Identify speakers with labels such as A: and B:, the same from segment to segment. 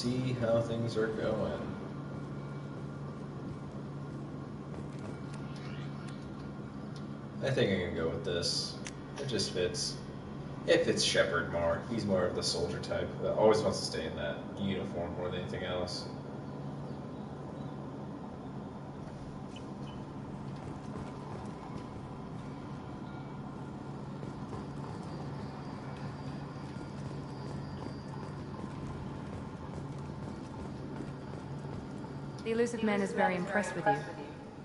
A: see how things are going. I think I can go with this. It just fits. It fits Shepard more. He's more of the soldier type that always wants to stay in that uniform more than anything else.
B: The elusive man is very impressed with you.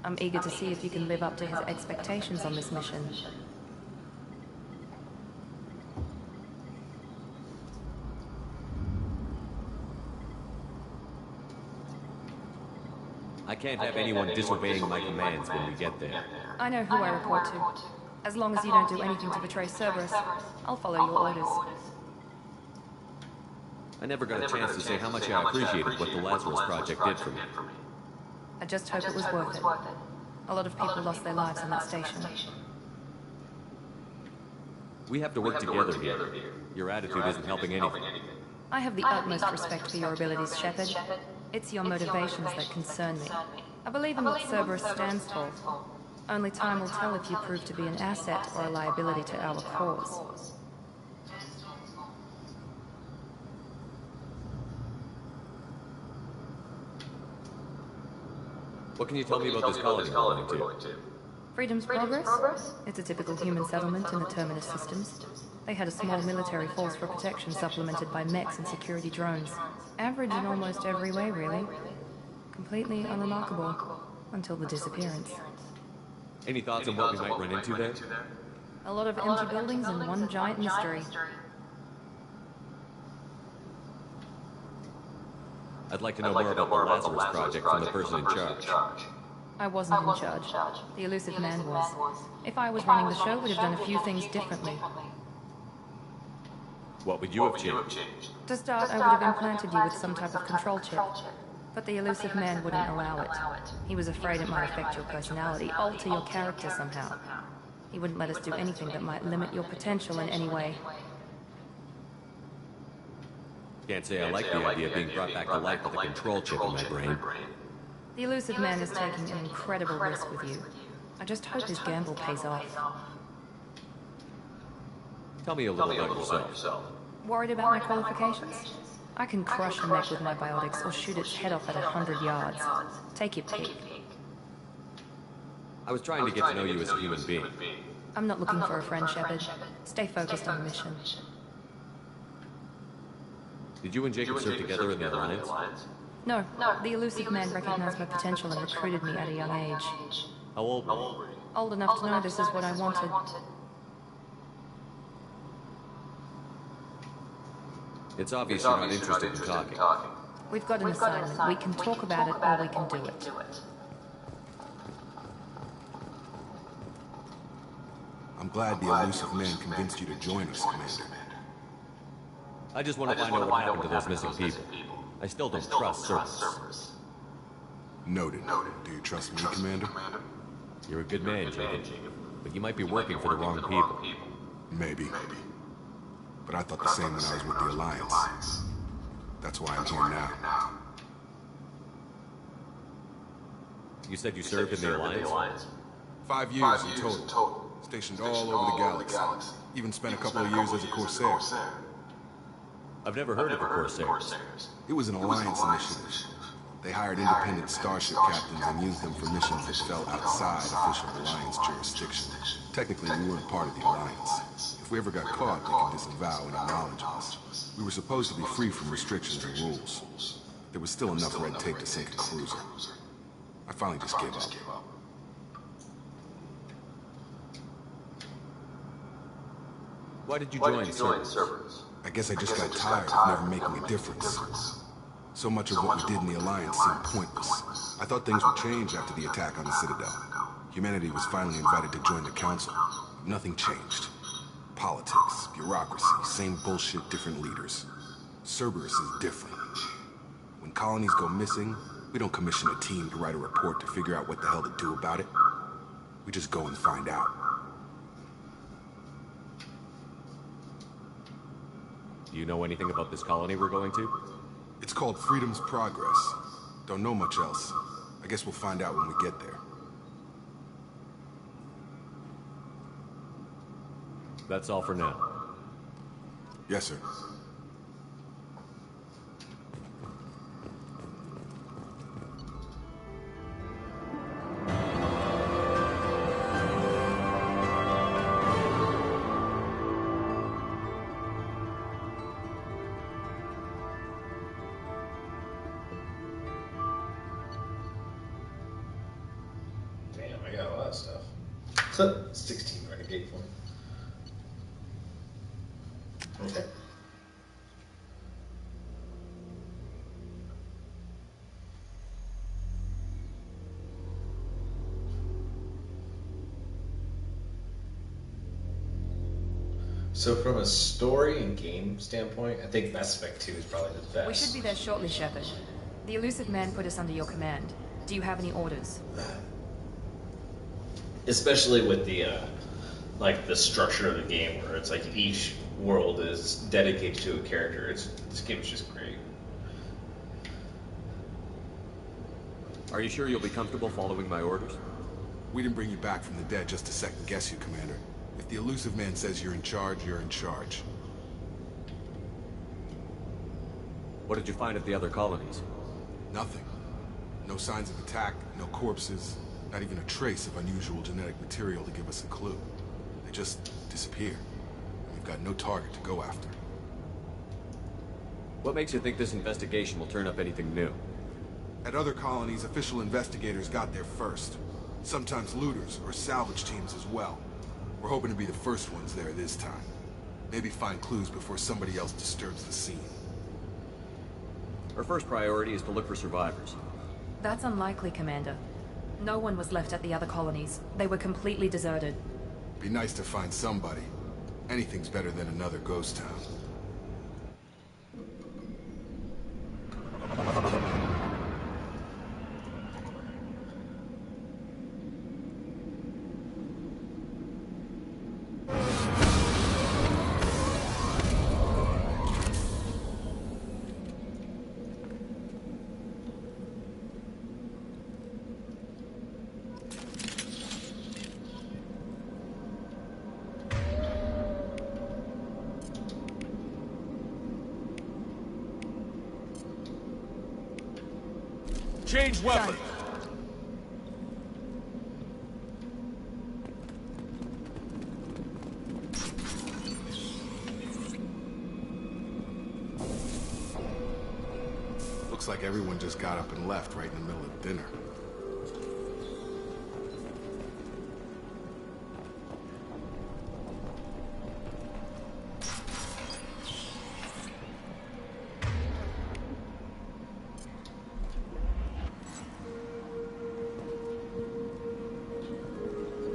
B: I'm eager to see if you can live up to his expectations on this mission.
C: I can't have anyone disobeying my commands when we get there.
B: I know who I report to. As long as you don't do anything to betray Cerberus, I'll follow your orders.
C: I never got a chance to say how much I appreciated what the Lazarus Project did for me.
B: I just hope it was worth it. A lot of people lost their lives on that station.
C: We have to work together here. Your attitude isn't helping anything.
B: I have the utmost respect for your abilities, Shepard. It's your motivations that concern me. I believe in what Cerberus stands for. Only time will tell if you prove to be an asset or a liability to our cause.
C: What can you tell me about this colony we're going to?
B: Freedom's Progress? It's a typical human settlement in the Terminus systems. They had a small military force for protection supplemented by mechs and security drones. Average in almost every way, really. Completely unremarkable. Until the disappearance.
C: Any thoughts on what we might run into there?
B: A lot of empty buildings and one giant mystery.
C: I'd like to know more about the Lazarus Project from the person in charge.
B: I wasn't in charge. The elusive man was. If I was running the show, we'd have done a few things differently.
C: What would you have changed?
B: To start, I would have implanted you with some type of control chip. But the elusive man wouldn't allow it. He was afraid it might affect your personality, alter your character somehow. He wouldn't let us do anything that might limit your potential in any way.
C: Can't say I like the idea of being brought back to life with a control chip in my brain.
B: The elusive man is taking an incredible risk with you. I just hope his gamble pays off.
C: Tell me a little about yourself.
B: Worried about my qualifications? I can crush a mech with my biotics or shoot its head off at 100 yards. Take your pick.
C: I was trying to get to know you as a human being.
B: I'm not looking for a friend, Shepard. Stay focused on the mission.
C: Did you and Jacob serve together in the Alliance?
B: No, the elusive man recognized my potential and recruited me at a young age.
C: How old were you?
B: Old enough to know this is what I wanted.
C: It's obvious you're not interested in talking.
B: We've got an assignment. We can talk about it or we can do it.
D: I'm glad the elusive man convinced you to join us, Commander.
C: I just want to find out what happened to those missing people. I still don't trust Cerberus.
D: Noted. Do you trust me, Commander?
C: You're a good man, Jacob. But you might be working for the wrong people.
D: Maybe. But I thought the same when I was with the Alliance. That's why I'm here now.
C: You said you served in the Alliance?
D: 5 years in total. Stationed all over the galaxy. Even spent a couple of years as a Corsair.
C: I've never heard of a Corsair.
D: It was an Alliance initiative. They hired independent starship captains and used them for missions that fell outside official Alliance jurisdiction. Technically, we weren't part of the Alliance. If we ever got caught, they could disavow any knowledge of us. We were supposed to be free from restrictions and rules. There was still enough red tape to sink a cruiser. I finally just gave up.
C: Why did you join Cerberus?
D: I guess I just got tired of never making a difference. So much of what we did in the Alliance seemed pointless. I thought things would change after the attack on the Citadel. Humanity was finally invited to join the Council. Nothing changed. Politics, bureaucracy, same bullshit, different leaders. Cerberus is different. When colonies go missing, we don't commission a team to write a report to figure out what the hell to do about it. We just go and find out.
C: Do you know anything about this colony we're going to?
D: It's It's called Freedom's Progress. Don't know much else. I guess we'll find out when we get there.
C: That's all for now.
D: Yes, sir.
A: Damn, I got a lot of stuff. 16 renegade point. Okay. So from a story and game standpoint, I think Mass Effect 2 is probably the best.
B: We should be there shortly, Shepard. The elusive man put us under your command. Do you have any orders?
A: Especially with the like the structure of the game, where it's like each world is dedicated to a character. This game is just great.
C: Are you sure you'll be comfortable following my orders?
D: We didn't bring you back from the dead just to second guess you, Commander. If the elusive man says you're in charge, you're in charge.
C: What did you find at the other colonies?
D: Nothing. No signs of attack, no corpses, not even a trace of unusual genetic material to give us a clue. They just disappear. We've got no target to go after.
C: What makes you think this investigation will turn up anything new?
D: At other colonies, official investigators got there first. Sometimes looters or salvage teams as well. We're hoping to be the first ones there this time. Maybe find clues before somebody else disturbs the scene.
C: Our first priority is to look for survivors.
B: That's unlikely, Commander. No one was left at the other colonies. They were completely deserted.
D: Be nice to find somebody. Anything's better than another ghost town.
C: Change weapon!
D: Looks like everyone just got up and left right in the middle of dinner.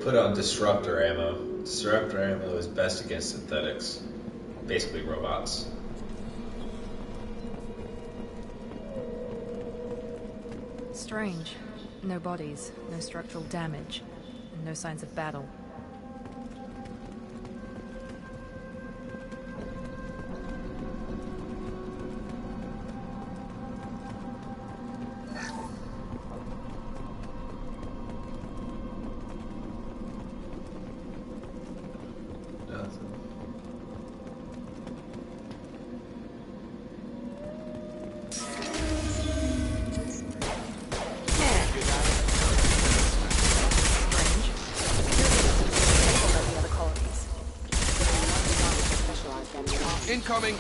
A: Put on disruptor ammo. Disruptor ammo is best against synthetics. Basically robots.
B: Strange. No bodies, no structural damage, and no signs of battle.
D: Incoming!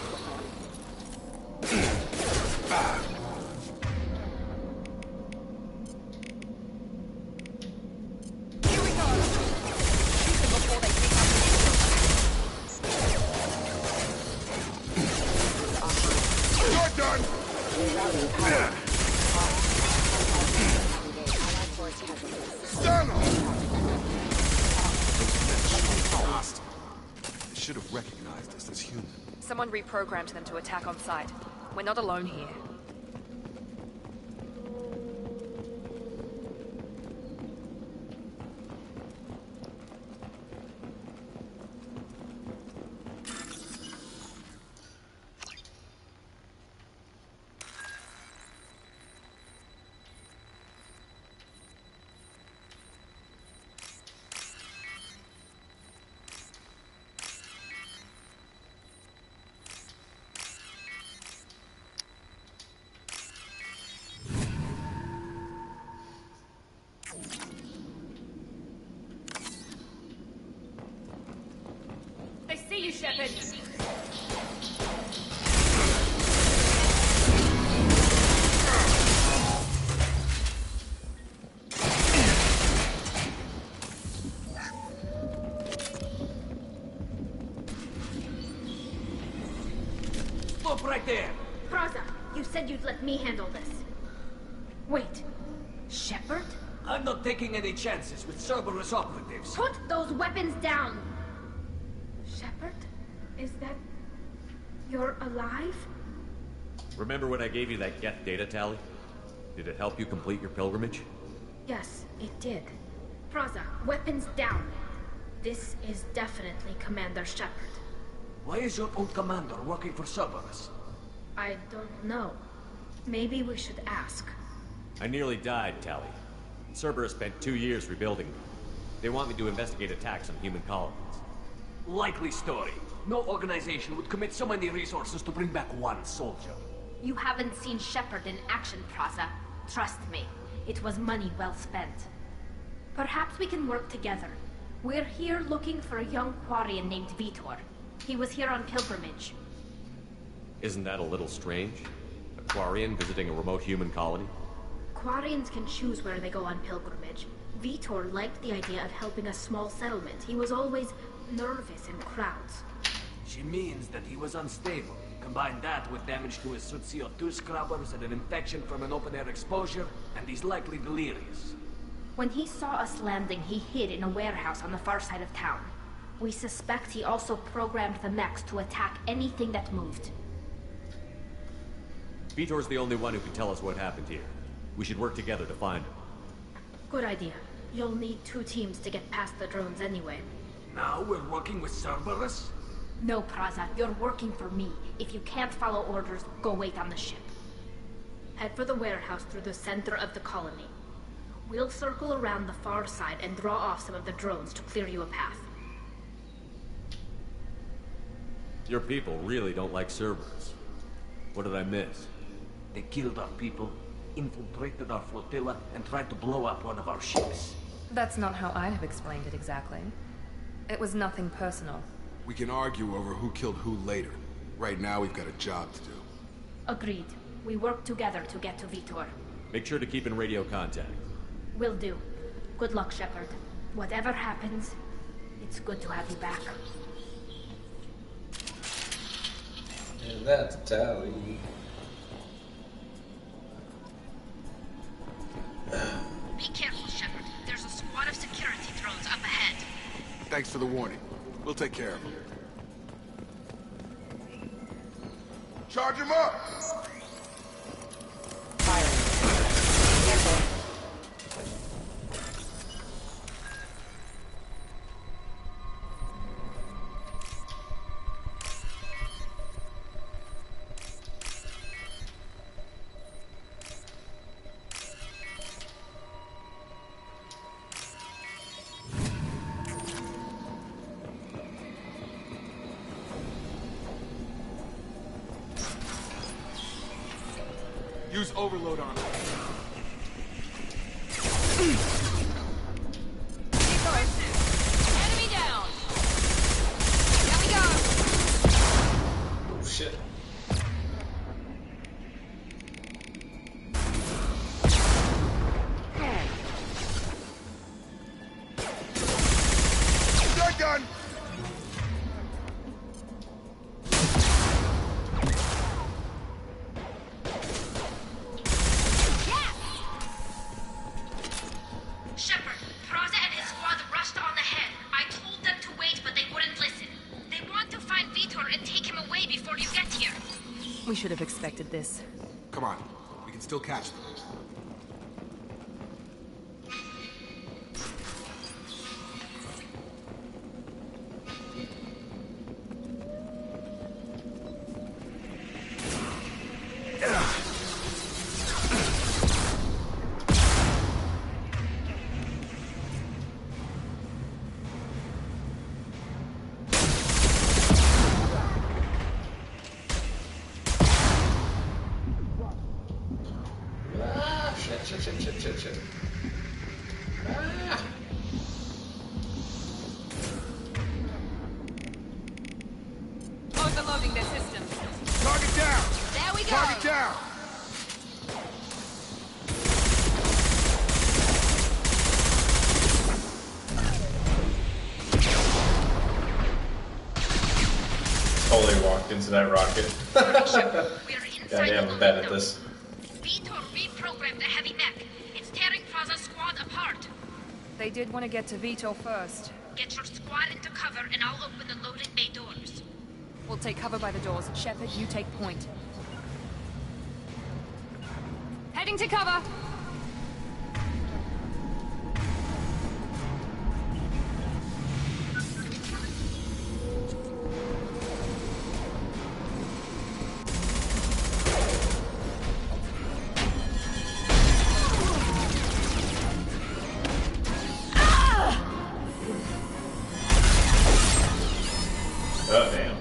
D: Should have recognized us as human.
B: Someone reprogrammed them to attack on sight. We're not alone here.
E: Shepard.
F: Stop right there!
E: Praza, you said you'd let me handle this. Wait. Shepard?
F: I'm not taking any chances with Cerberus operatives.
E: Put those weapons down! Shepard? Is that... You're alive?
C: Remember when I gave you that Geth data tally? Did it help you complete your pilgrimage?
E: Yes, it did. Praza, weapons down. This is definitely Commander Shepard.
F: Why is your old commander working for Cerberus?
E: I don't know. Maybe we should ask.
C: I nearly died, Tally. Cerberus spent 2 years rebuilding me. They want me to investigate attacks on human colonies.
F: Likely story. No organization would commit so many resources to bring back one soldier.
E: You haven't seen Shepard in action, Praza. Trust me, it was money well spent. Perhaps we can work together. We're here looking for a young Quarian named Vitor. He was here on pilgrimage.
C: Isn't that a little strange? A Quarian visiting a remote human colony?
E: Quarians can choose where they go on pilgrimage. Vitor liked the idea of helping a small settlement. He was always nervous in crowds.
F: She means that he was unstable. Combine that with damage to his suit CO2 scrubbers and an infection from an open-air exposure, and he's likely delirious.
E: When he saw us landing, he hid in a warehouse on the far side of town. We suspect he also programmed the mechs to attack anything that moved.
C: Vitor's the only one who can tell us what happened here. We should work together to find him.
E: Good idea. You'll need 2 teams to get past the drones anyway.
F: Now we're working with Cerberus?
E: No, Praza, you're working for me. If you can't follow orders, go wait on the ship. Head for the warehouse through the center of the colony. We'll circle around the far side and draw off some of the drones to clear you a path.
C: Your people really don't like Cerberus. What did I miss?
F: They killed our people, infiltrated our flotilla, and tried to blow up one of our ships.
B: That's not how I'd have explained it exactly. It was nothing personal.
D: We can argue over who killed who later. Right now, we've got a job to do.
E: Agreed. We work together to get to Vitor.
C: Make sure to keep in radio contact.
E: Will do. Good luck, Shepard. Whatever happens, it's good to have you back.
A: And that's Tally.
E: Be careful, Shepard. There's a squad of security drones up ahead.
D: Thanks for the warning. We'll take care of them. Charge him up! Use overload on it.
E: Enemy down! Here we go!
A: Oh shit.
D: You're done!
E: Shepard, Praza and his squad rushed on ahead. I told them to wait, but they wouldn't listen. They want to find Vitor and take him away before you get here.
B: We should have expected this.
D: Come on. We can still catch them.
A: Ah, shit. Ah. walked into that rocket. Goddamn, I'm bad at this.
E: Vitor reprogrammed the heavy mech. It's tearing Praza's squad apart.
B: They did want to get to Vito first.
E: Get your squad into cover and I'll open the loading bay doors.
B: We'll take cover by the doors. Shepard, you take point. Heading to cover!
A: Oh, damn.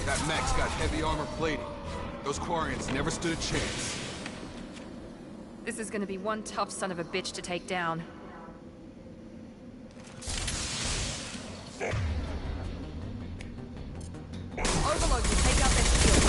D: That mech's got heavy armor plating. Those Quarians never stood a chance.
B: This is gonna be one tough son of a bitch to take down. Overload will take out their shield.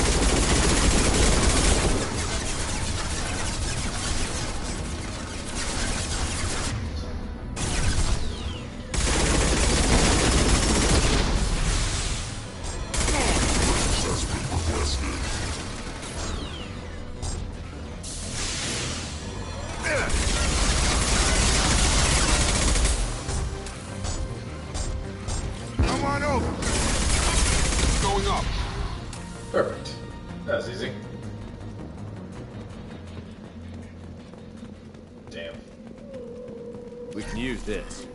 D: Come on over. Going up.
A: Perfect. That was easy. Damn.
C: We can use this.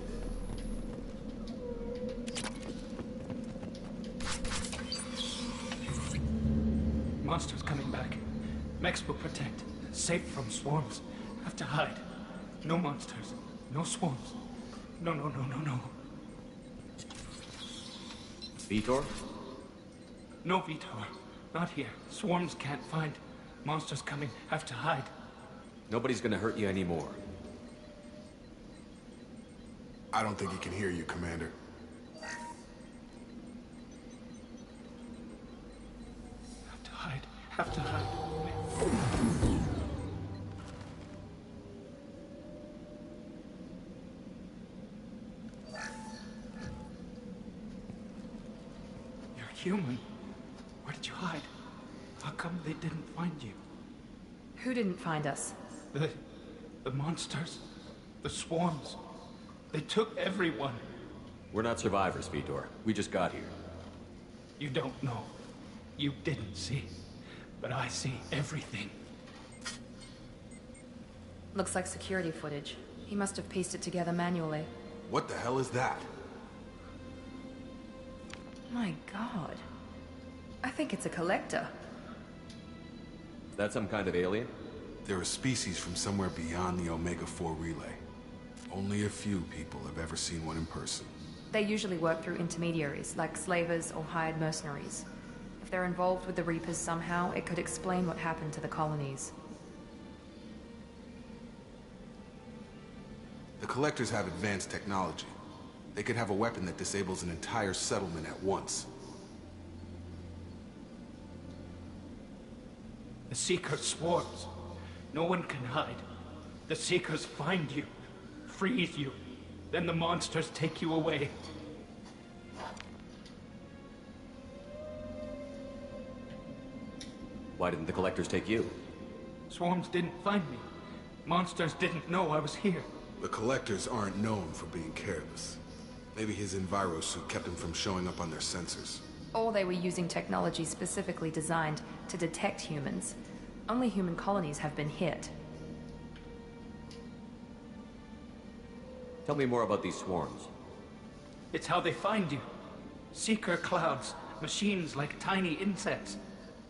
F: Monsters coming back. Mechs will protect. Safe from swarms. Have to hide. No monsters. No swarms. No, no, no, no, no.
C: Vitor?
F: No, Vitor. Not here. Swarms can't find. Monsters coming. Have to hide.
C: Nobody's gonna hurt you anymore.
D: I don't think he can hear you, Commander.
F: Have to hide. Have to hide. You're human. Where did you hide? How come they didn't find you?
B: Who didn't find us?
F: The monsters. The swarms. They took everyone.
C: We're not survivors, Vitor. We just got here.
F: You don't know. You didn't see. But I see everything.
B: Looks like security footage. He must have pieced it together manually.
D: What the hell is that?
B: My god. I think it's a collector.
C: Is that some kind of alien?
D: They're a species from somewhere beyond the Omega-4 relay. Only a few people have ever seen one in person.
B: They usually work through intermediaries, like slavers or hired mercenaries. If they're involved with the Reapers somehow, it could explain what happened to the colonies.
D: The Collectors have advanced technology. They could have a weapon that disables an entire settlement at once.
F: The Seeker swarms. No one can hide. The Seekers find you, freeze you, then the monsters take you away.
C: Why didn't the Collectors take you?
F: Swarms didn't find me. Monsters didn't know I was here.
D: The Collectors aren't known for being careless. Maybe his Enviro suit kept him from showing up on their sensors.
B: Or they were using technology specifically designed to detect humans. Only human colonies have been hit.
C: Tell me more about these swarms.
F: It's how they find you. Seeker clouds, machines like tiny insects.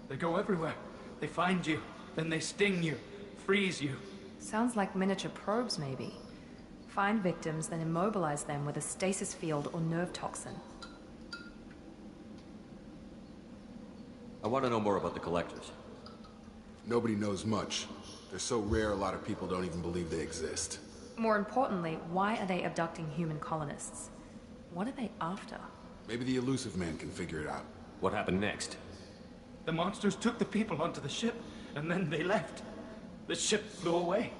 F: They go everywhere. They find you, then they sting you, freeze you.
B: Sounds like miniature probes, maybe. Find victims, then immobilize them with a stasis field or nerve toxin.
C: I want to know more about the Collectors.
D: Nobody knows much. They're so rare, a lot of people don't even believe they exist.
B: More importantly, why are they abducting human colonists? What are they after?
D: Maybe the Elusive Man can figure it out.
C: What happened next?
F: The monsters took the people onto the ship, and then they left. The ship flew away.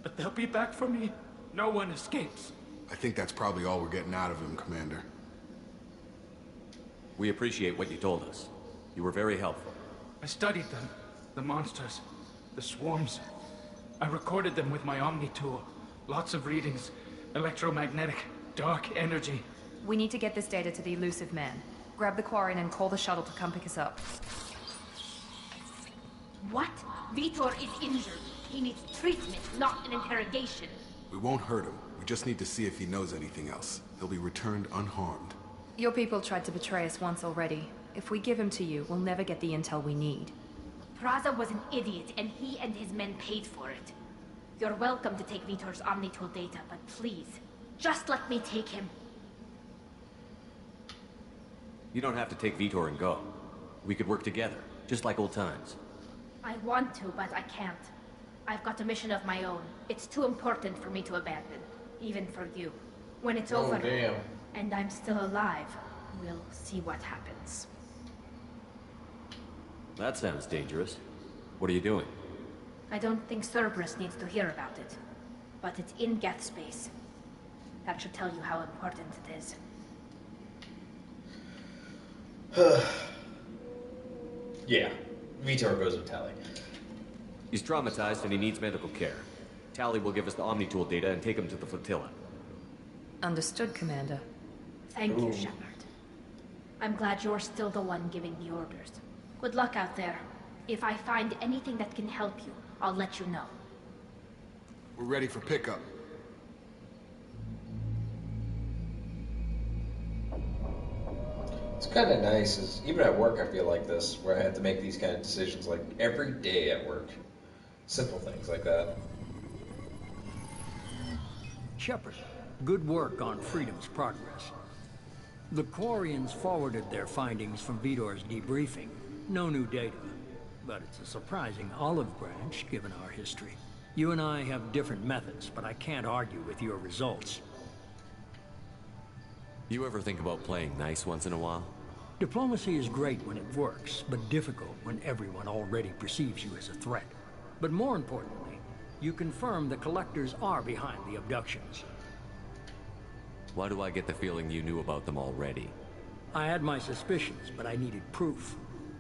F: But they'll be back for me. No one escapes.
D: I think that's probably all we're getting out of him, Commander.
C: We appreciate what you told us. You were very helpful.
F: I studied them. The monsters. The swarms. I recorded them with my Omni tool. Lots of readings. Electromagnetic. Dark energy.
B: We need to get this data to the elusive man. Grab the Quarian and call the shuttle to come pick us up.
E: What? Vitor is injured. He needs treatment, not an interrogation.
D: We won't hurt him. We just need to see if he knows anything else. He'll be returned unharmed.
B: Your people tried to betray us once already. If we give him to you, we'll never get the intel we need.
E: Praza was an idiot, and he and his men paid for it. You're welcome to take Vitor's Omnitool data, but please, just let me take him.
C: You don't have to take Vitor and go. We could work together, just like old times.
E: I want to, but I can't. I've got a mission of my own. It's too important for me to abandon, even for you. When it's over,
A: damn.
E: and I'm still alive, we'll see what happens.
C: That sounds dangerous. What are you doing?
E: I don't think Cerberus needs to hear about it, but it's in Geth space. That should tell you how important it is.
A: Yeah, Vitor goes with Tali.
C: He's traumatized and he needs medical care. Tali will give us the Omnitool data and take him to the flotilla.
B: Understood, Commander.
E: Thank you, Shepard. I'm glad you're still the one giving the orders. Good luck out there. If I find anything that can help you, I'll let you know.
D: We're ready for pickup.
A: It's kind of nice, is even at work I feel like this, where I have to make these kind of decisions like every day at work. Simple things like that.
G: Shepard, good work on Freedom's progress. The Quarians forwarded their findings from Vitor's debriefing. No new data, but it's a surprising olive branch given our history. You and I have different methods, but I can't argue with your results.
C: You ever think about playing nice once in a while?
G: Diplomacy is great when it works, but difficult when everyone already perceives you as a threat. But more importantly, you confirm the Collectors are behind the abductions.
C: Why do I get the feeling you knew about them already?
G: I had my suspicions, but I needed proof.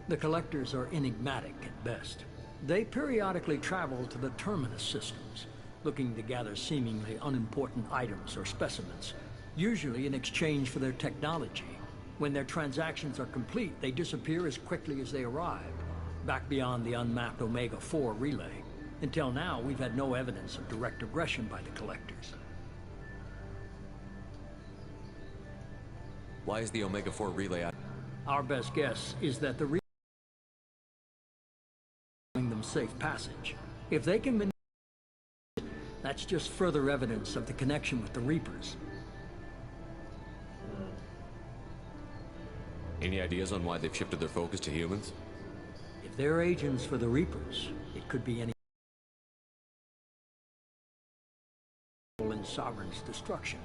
G: The Collectors are enigmatic at best. They periodically travel to the Terminus systems, looking to gather seemingly unimportant items or specimens, usually in exchange for their technology. When their transactions are complete, they disappear as quickly as they arrived, back beyond the unmapped Omega-4 relay. Until now, we've had no evidence of direct aggression by the Collectors.
C: Why is the Omega-4 relay out?
G: Our best guess is that the relay giving them safe passage. If they can manipulate it, that's just further evidence of the connection with the Reapers.
C: Any ideas on why they've shifted their focus to humans?
G: If they're agents for the Reapers, it could be any in Sovereign's destruction.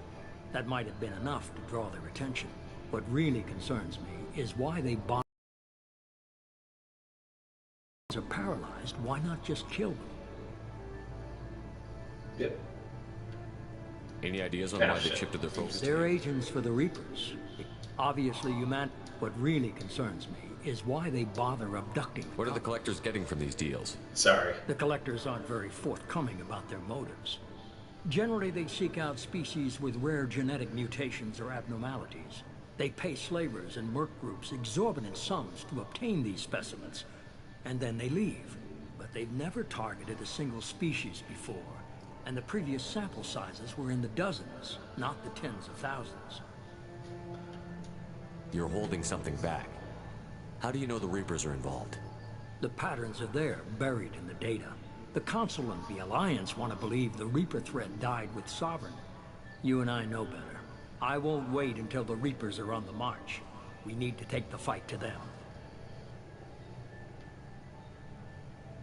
G: That might have been enough to draw their attention. What really concerns me is why they are paralyzed. Why not just kill them?
A: Yep.
C: Any ideas on why they've shifted their focus?
G: They're agents for the Reapers. Obviously, what really concerns me is why they bother abducting.
C: What are the Collectors getting from these deals?
A: Sorry.
G: The Collectors aren't very forthcoming about their motives. Generally, they seek out species with rare genetic mutations or abnormalities. They pay slavers and merc groups exorbitant sums to obtain these specimens, and then they leave. But they've never targeted a single species before, and the previous sample sizes were in the dozens, not the tens of thousands.
C: You're holding something back. How do you know the Reapers are involved?
G: The patterns are there, buried in the data. The Council and the Alliance want to believe the Reaper threat died with Sovereign. You and I know better. I won't wait until the Reapers are on the march. We need to take the fight to them.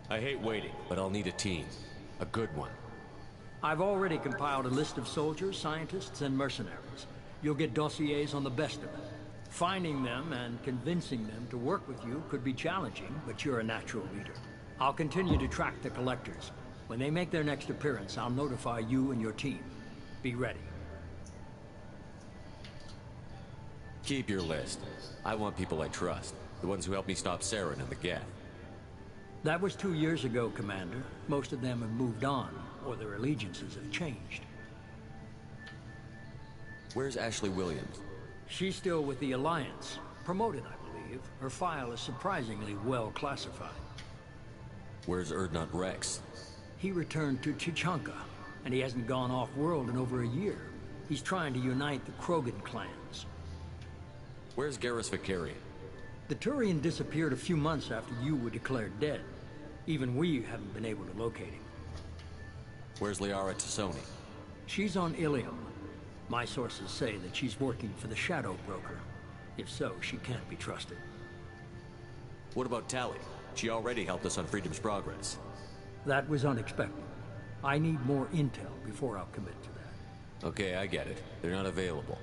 C: I hate waiting, but I'll need a team. A good one.
G: I've already compiled a list of soldiers, scientists, and mercenaries. You'll get dossiers on the best of them. Finding them and convincing them to work with you could be challenging, but you're a natural leader. I'll continue to track the Collectors. When they make their next appearance, I'll notify you and your team. Be ready.
C: Keep your list. I want people I trust. The ones who helped me stop Saren and the Geth.
G: That was 2 years ago, Commander. Most of them have moved on, or their allegiances have changed.
C: Where's Ashley Williams?
G: She's still with the Alliance. Promoted, I believe. Her file is surprisingly well classified.
C: Where's Erdnot Rex?
G: He returned to Chichanka, and he hasn't gone off-world in over a year. He's trying to unite the Krogan clans.
C: Where's Garrus Vakarian?
G: The Turian disappeared a few months after you were declared dead. Even we haven't been able to locate him.
C: Where's Liara Tassoni?
G: She's on Ilium. My sources say that she's working for the Shadow Broker. If so, she can't be trusted.
C: What about Tali? She already helped us on Freedom's Progress.
G: That was unexpected. I need more intel before I'll commit to that.
C: Okay, I get it. They're not available.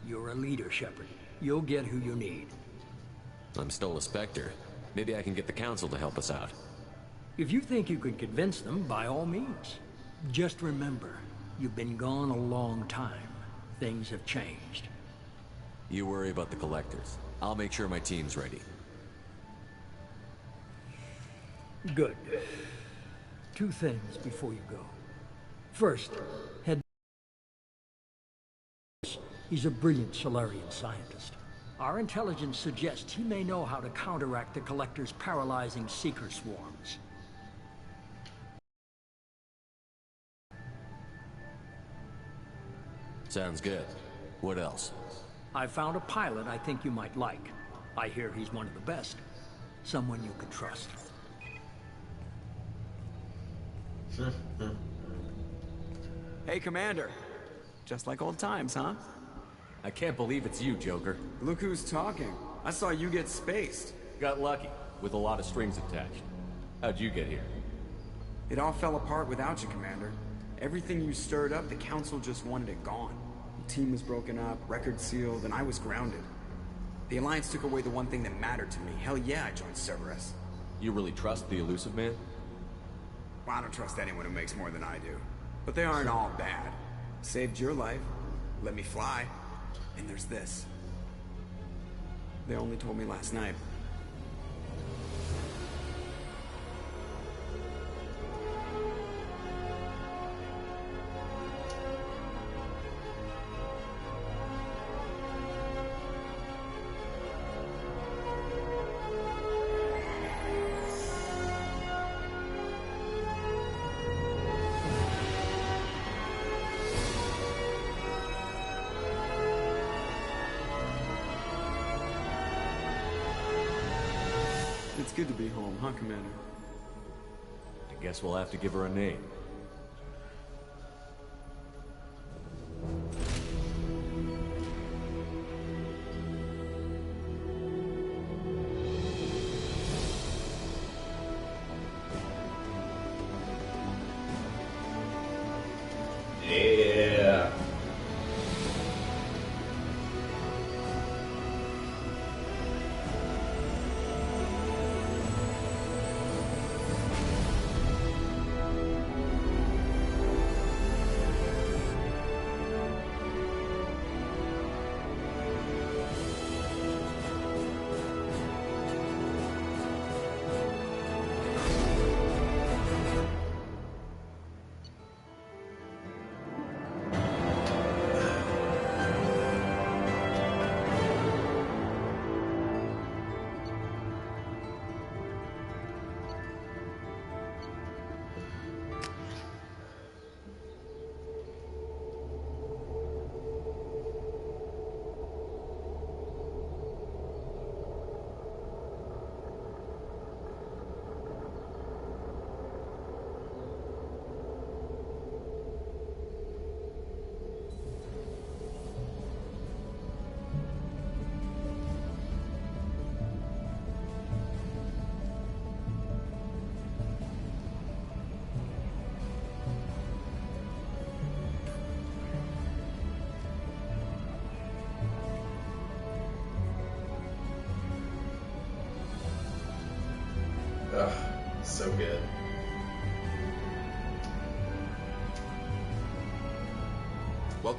G: You're a leader, Shepard. You'll get who you need.
C: I'm still a Spectre. Maybe I can get the Council to help us out.
G: If you think you can convince them, by all means. Just remember, you've been gone a long time. Things have changed.
C: You worry about the Collectors. I'll make sure my team's ready.
G: Good. 2 things before you go. First, head... He's a brilliant Solarian scientist. Our intelligence suggests he may know how to counteract the Collector's paralyzing Seeker swarms.
C: Sounds good. What else?
G: I found a pilot I think you might like. I hear he's one of the best. Someone you can trust.
H: Hey, Commander. Just like old times, huh?
C: I can't believe it's you, Joker.
H: Look who's talking. I saw you get spaced.
C: Got lucky, with a lot of strings attached. How'd you get here?
H: It all fell apart without you, Commander. Everything you stirred up, the Council just wanted it gone. The team was broken up, record sealed, and I was grounded. The Alliance took away the one thing that mattered to me. Hell yeah, I joined Cerberus.
C: You really trust the Elusive Man?
H: Well, I don't trust anyone who makes more than I do. But they aren't all bad. Saved your life, let me fly, and there's this. They only told me last night. It's good to be home, huh, Commander?
C: I guess we'll have to give her a name.
A: Yeah. Ugh, so good.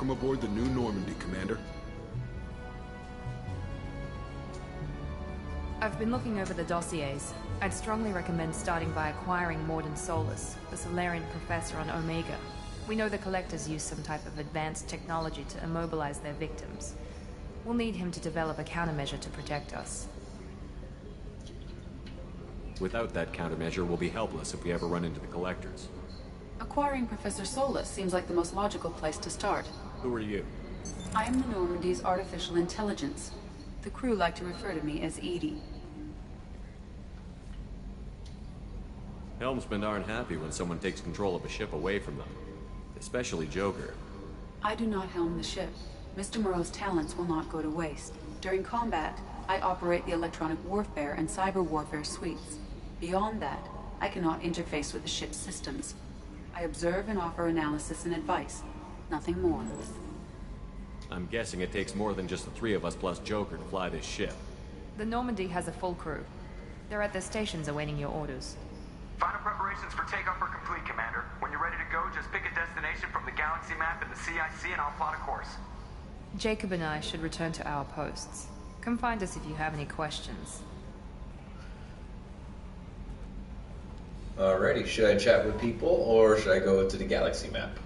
D: Welcome aboard the new Normandy, Commander.
B: I've been looking over the dossiers. I'd strongly recommend starting by acquiring Morden Solus, the Solarian professor on Omega. We know the Collectors use some type of advanced technology to immobilize their victims. We'll need him to develop a countermeasure to protect us.
C: Without that countermeasure, we'll be helpless if we ever run into the Collectors.
I: Acquiring Professor Solus seems like the most logical place to start.
C: Who are you?
I: I am the Normandy's artificial intelligence. The crew like to refer to me as Edie.
C: Helmsmen aren't happy when someone takes control of a ship away from them. Especially Joker.
I: I do not helm the ship. Mr. Moreau's talents will not go to waste. During combat, I operate the electronic warfare and cyber warfare suites. Beyond that, I cannot interface with the ship's systems. I observe and offer analysis and advice. Nothing more.
C: I'm guessing it takes more than just the three of us plus Joker to fly this ship.
B: The Normandy has a full crew. They're at their stations awaiting your orders.
J: Final preparations for takeoff are complete, Commander. When you're ready to go, just pick a destination from the galaxy map and the CIC and I'll plot a course.
B: Jacob and I should return to our posts. Come find us if you have any questions.
A: Alrighty, should I chat with people or should I go to the galaxy map?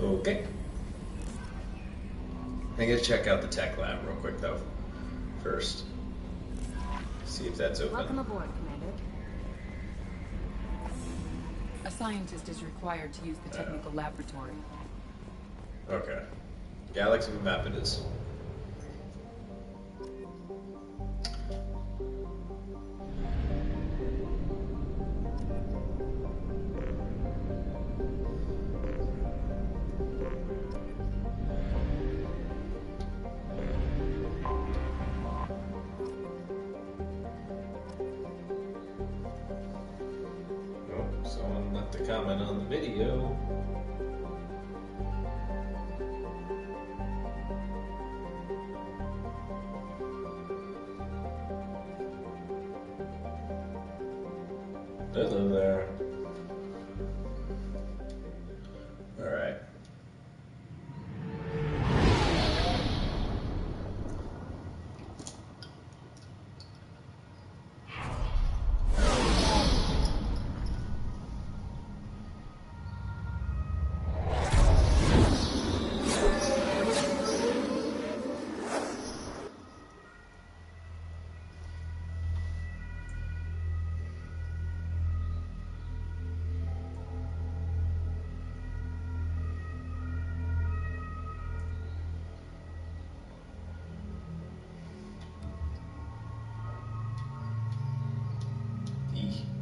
A: Okay. I'm gonna check out the tech lab real quick though. First. See if that's open.
I: Welcome aboard, Commander. A scientist is required to use the technical laboratory.
A: Okay. Galaxy map it is. Someone left a comment on the video. Hello there. All right.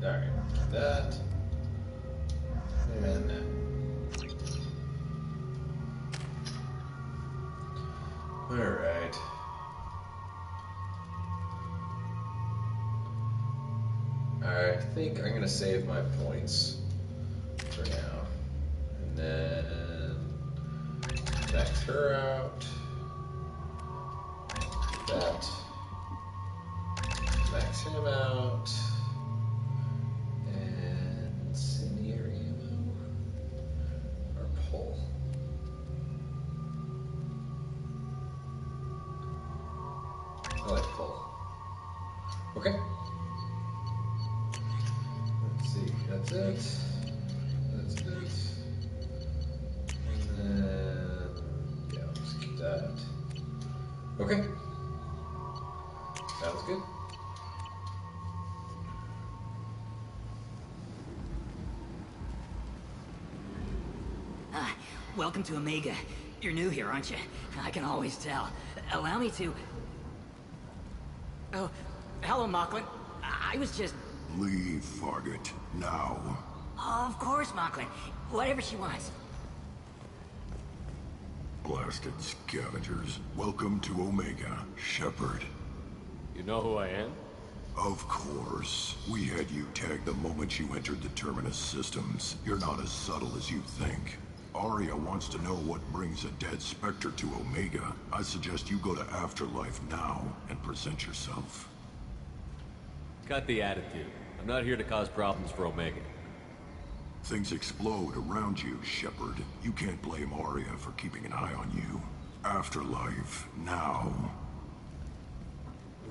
A: Alright, that. And that. Alright. I think I'm gonna save my points for now. And then max her out. That. Max him out. Okay. Let's see, that's it. That's it. And then, yeah, I'll just keep that. Okay. Sounds good.
K: Welcome to Omega. You're new here, aren't you? I can always tell. Allow me to... Oh, hello, Mocklin. I was just...
D: Leave, Fargate. Now.
K: Of course, Mocklin. Whatever she wants.
D: Blasted scavengers. Welcome to Omega, Shepard.
C: You know who I am?
D: Of course. We had you tagged the moment you entered the Terminus systems. You're not as subtle as you think. Arya wants to know what brings a dead Spectre to Omega. I suggest you go to Afterlife now and present yourself.
C: Cut the attitude. I'm not here to cause problems for Omega.
D: Things explode around you, Shepard. You can't blame Arya for keeping an eye on you. Afterlife, now.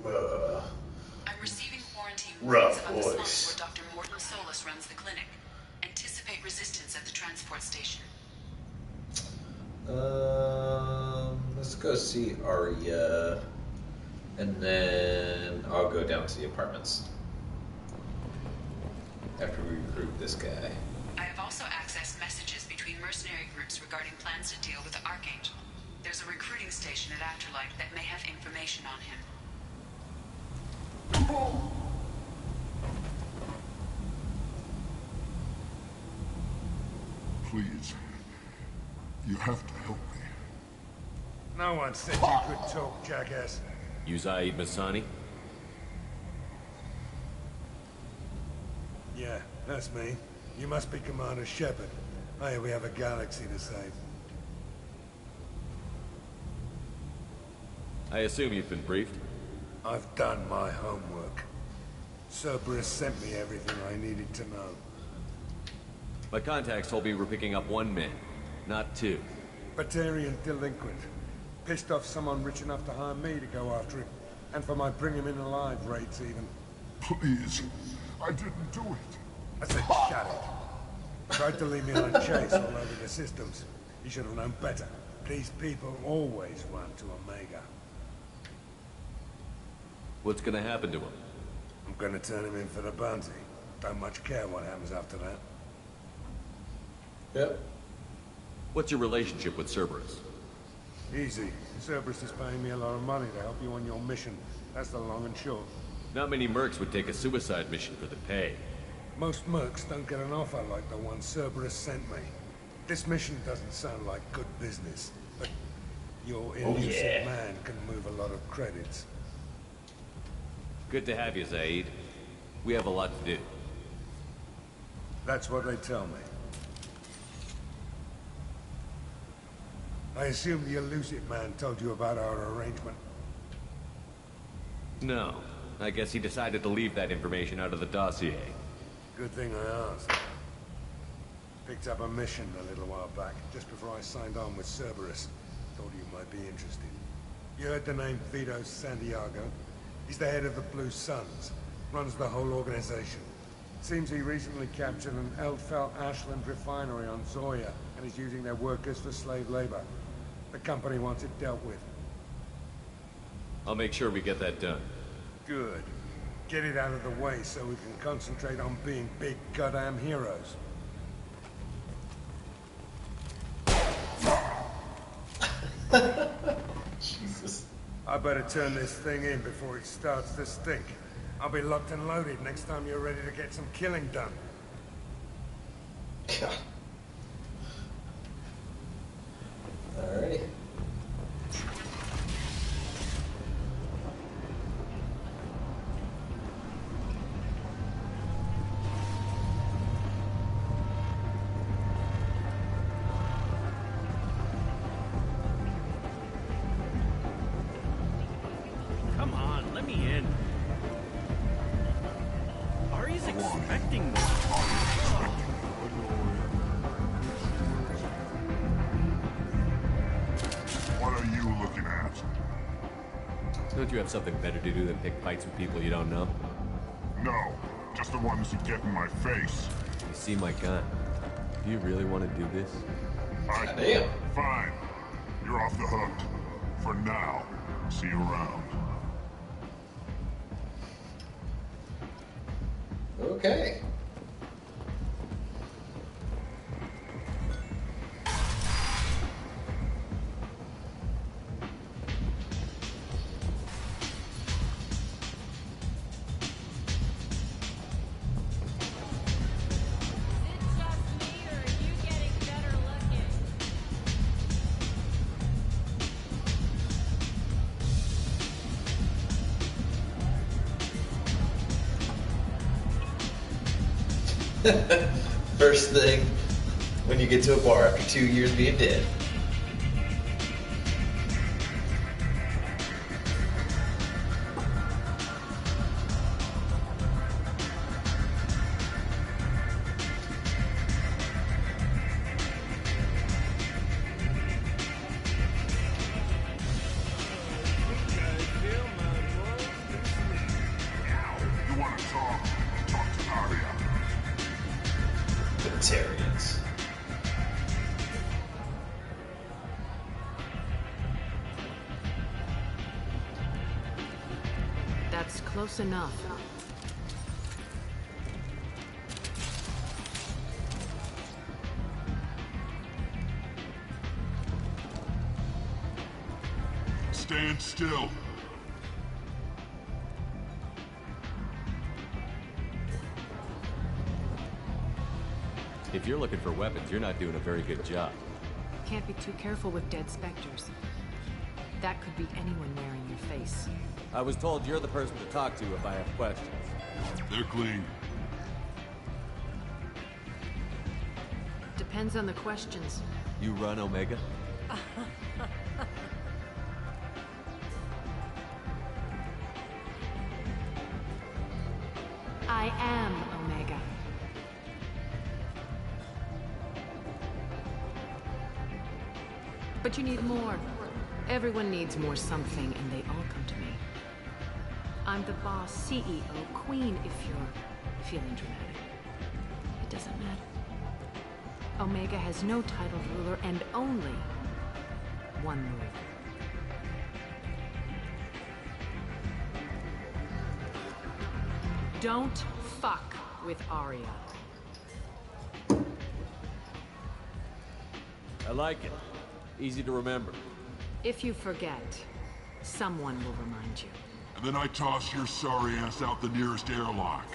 I: I'm receiving quarantine
A: Rough
I: warnings of the
A: voice.
I: slums where Dr. Morton Solus runs the clinic. Anticipate resistance at the transport station.
A: Let's go see Arya, and then I'll go down to the apartments after we recruit this guy.
I: I have also accessed messages between mercenary groups regarding plans to deal with the Archangel. There's a recruiting station at Afterlife that may have information on him.
D: Please. You have to help me.
L: No one said you could talk, jackass.
C: You Zaid Masani?
L: Yeah, that's me. You must be Commander Shepard. Hey, we have a galaxy to save.
C: I assume you've been briefed?
L: I've done my homework. Cerberus sent me everything I needed to know.
C: My contacts told me we're picking up one man, not two.
L: Batarian delinquent. Pissed off someone rich enough to hire me to go after him. And for my bring him in alive rates even.
D: Please. I didn't do it.
L: I said shut it. Tried to leave me on a chase all over the systems. You should have known better. These people always run to Omega.
C: What's gonna happen to him?
L: I'm gonna turn him in for the bounty. Don't much care what happens after that.
A: Yep.
C: What's your relationship with Cerberus?
L: Easy. Cerberus is paying me a lot of money to help you on your mission. That's the long and short.
C: Not many mercs would take a suicide mission for the pay.
L: Most mercs don't get an offer like the one Cerberus sent me. This mission doesn't sound like good business, but your elusive man can move a lot of credits.
C: Good to have you, Zaid. We have a lot to do.
L: That's what they tell me. I assume the elusive man told you about our arrangement.
C: No. I guess he decided to leave that information out of the dossier.
L: Good thing I asked. Picked up a mission a little while back, just before I signed on with Cerberus. Thought you might be interested. You heard the name Vito Santiago? He's the head of the Blue Suns. Runs the whole organization. Seems he recently captured an Eldfell Ashland refinery on Zoya and is using their workers for slave labor. The company wants it dealt with.
C: I'll make sure we get that done.
L: Good. Get it out of the way so we can concentrate on being big goddamn heroes.
A: Jesus.
L: I better turn this thing in before it starts to stink. I'll be locked and loaded next time you're ready to get some killing done.
A: God. Alrighty.
F: Come on, let me in. Ari's expecting me.
D: What are you looking at?
C: Don't you have something better to do than pick fights with people you don't know?
D: No, just the ones who get in my face.
C: You see my gun. Do you really want to do this?
A: Damn.
D: Fine. You're off the hook. For now. See you around.
A: Okay. First thing when you get to a bar after 2 years being dead. Libertarians.
M: That's close enough.
N: Stand still.
C: If you're looking for weapons, you're not doing a very good job.
M: Can't be too careful with dead specters. That could be anyone wearing your face.
C: I was told you're the person to talk to if I have questions.
N: They're clean.
M: Depends on the questions.
C: You run Omega?
M: I am Omega. But you need more. Everyone needs more something, and they all come to me. I'm the boss, CEO, queen, if you're feeling dramatic. It doesn't matter. Omega has no titled ruler and only one ruler. Don't fuck with Arya.
C: I like it. Easy to remember.
M: If you forget, someone will remind you.
N: And then I toss your sorry ass out the nearest airlock.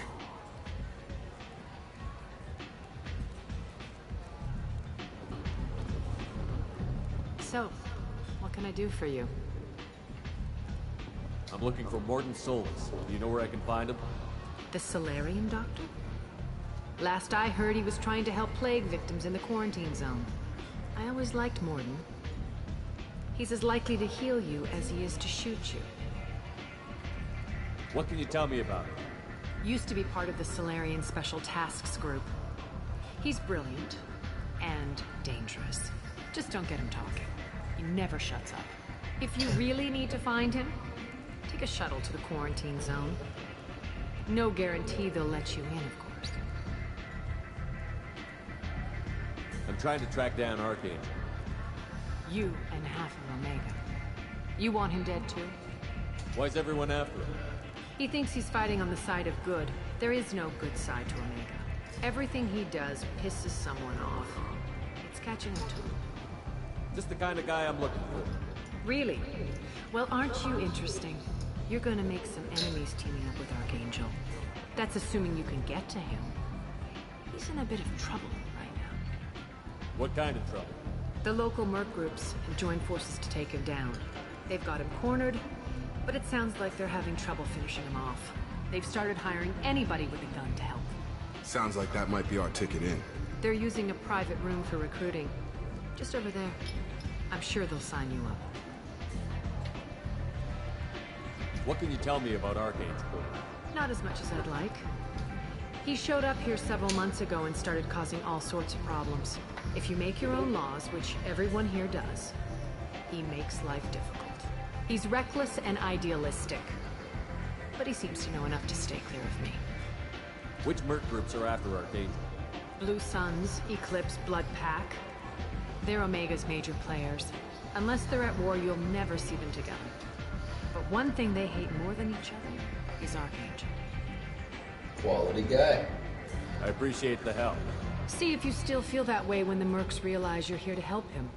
M: So, what can I do for you?
C: I'm looking for Morton Solus. Do you know where I can find him?
M: The Solarian doctor? Last I heard, he was trying to help plague victims in the quarantine zone. I always liked Morton. He's as likely to heal you as he is to shoot you.
C: What can you tell me about him?
M: Used to be part of the Solarian Special Tasks Group. He's brilliant and dangerous. Just don't get him talking. He never shuts up. If you really need to find him, take a shuttle to the quarantine zone. No guarantee they'll let you in, of course.
C: I'm trying to track down Archangel.
M: You and half of Omega. You want him dead too?
C: Why's everyone after him?
M: He thinks he's fighting on the side of good. There is no good side to Omega. Everything he does pisses someone off. It's catching up to him.
C: Just the kind of guy I'm looking for.
M: Really? Well, aren't you interesting? You're gonna make some enemies teaming up with Archangel. That's assuming you can get to him. He's in a bit of trouble right now.
C: What kind of trouble?
M: The local merc groups have joined forces to take him down. They've got him cornered, but it sounds like they're having trouble finishing him off. They've started hiring anybody with a gun to help.
D: Sounds like that might be our ticket in.
M: They're using a private room for recruiting. Just over there. I'm sure they'll sign you up.
C: What can you tell me about Archangel?
M: Not as much as I'd like. He showed up here several months ago and started causing all sorts of problems. If you make your own laws, which everyone here does, he makes life difficult. He's reckless and idealistic. But he seems to know enough to stay clear of me.
C: Which merc groups are after Archangel?
M: Blue Suns, Eclipse, Blood Pack. They're Omega's major players. Unless they're at war, you'll never see them together. But one thing they hate more than each other is Archangel.
A: Quality guy.
C: I appreciate the help.
M: See if you still feel that way when the mercs realize you're here to help him.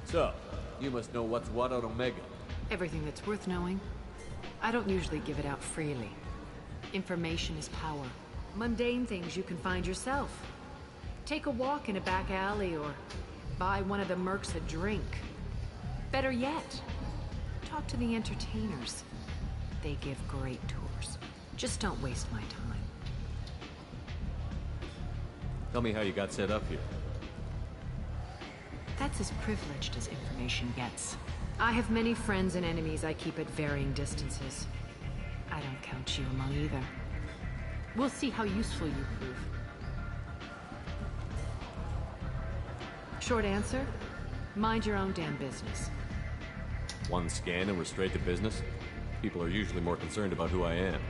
C: So, you must know what's what on Omega.
M: Everything that's worth knowing. I don't usually give it out freely. Information is power. Mundane things you can find yourself. Take a walk in a back alley or buy one of the mercs a drink. Better yet, talk to the entertainers. They give great tours. Just don't waste my time.
C: Tell me how you got set up here.
M: That's as privileged as information gets. I have many friends and enemies I keep at varying distances. I don't count you among either. We'll see how useful you prove. Short answer? Mind your own damn business.
C: One scan and we're straight to business? People are usually more concerned about who I am.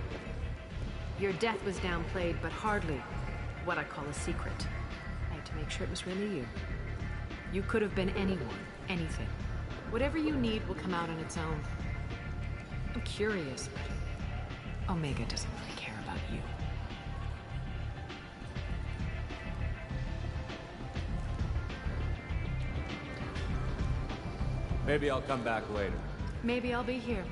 M: Your death was downplayed, but hardly what I call a secret. I had to make sure it was really you. You could have been anyone, anything. Whatever you need will come out on its own. I'm curious, but Omega doesn't really care about you.
C: Maybe I'll come back later.
M: Maybe I'll be here.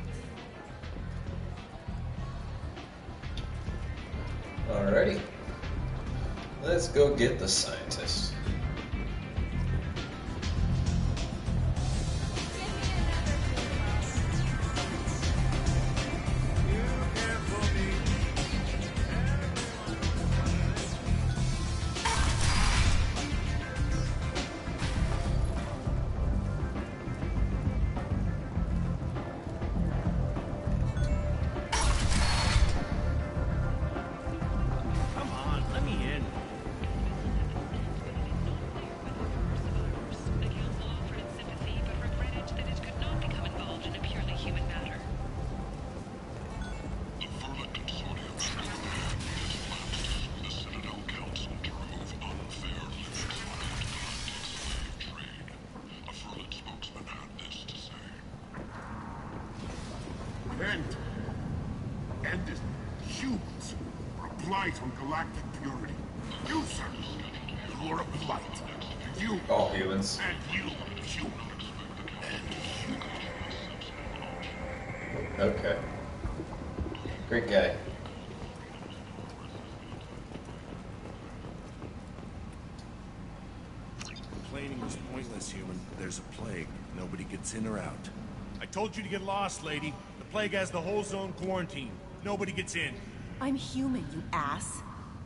A: Alrighty. Let's go get the scientist.
N: And this humans are a blight on galactic purity. You, sir, you are a blight. You.
A: All humans.
N: And you, human. And you.
A: Okay. Great guy.
O: Complaining was pointless, human. There's a plague. Nobody gets in or out. I told you to get lost, lady. The plague has the whole zone quarantined. Nobody gets in.
P: I'm human, you ass.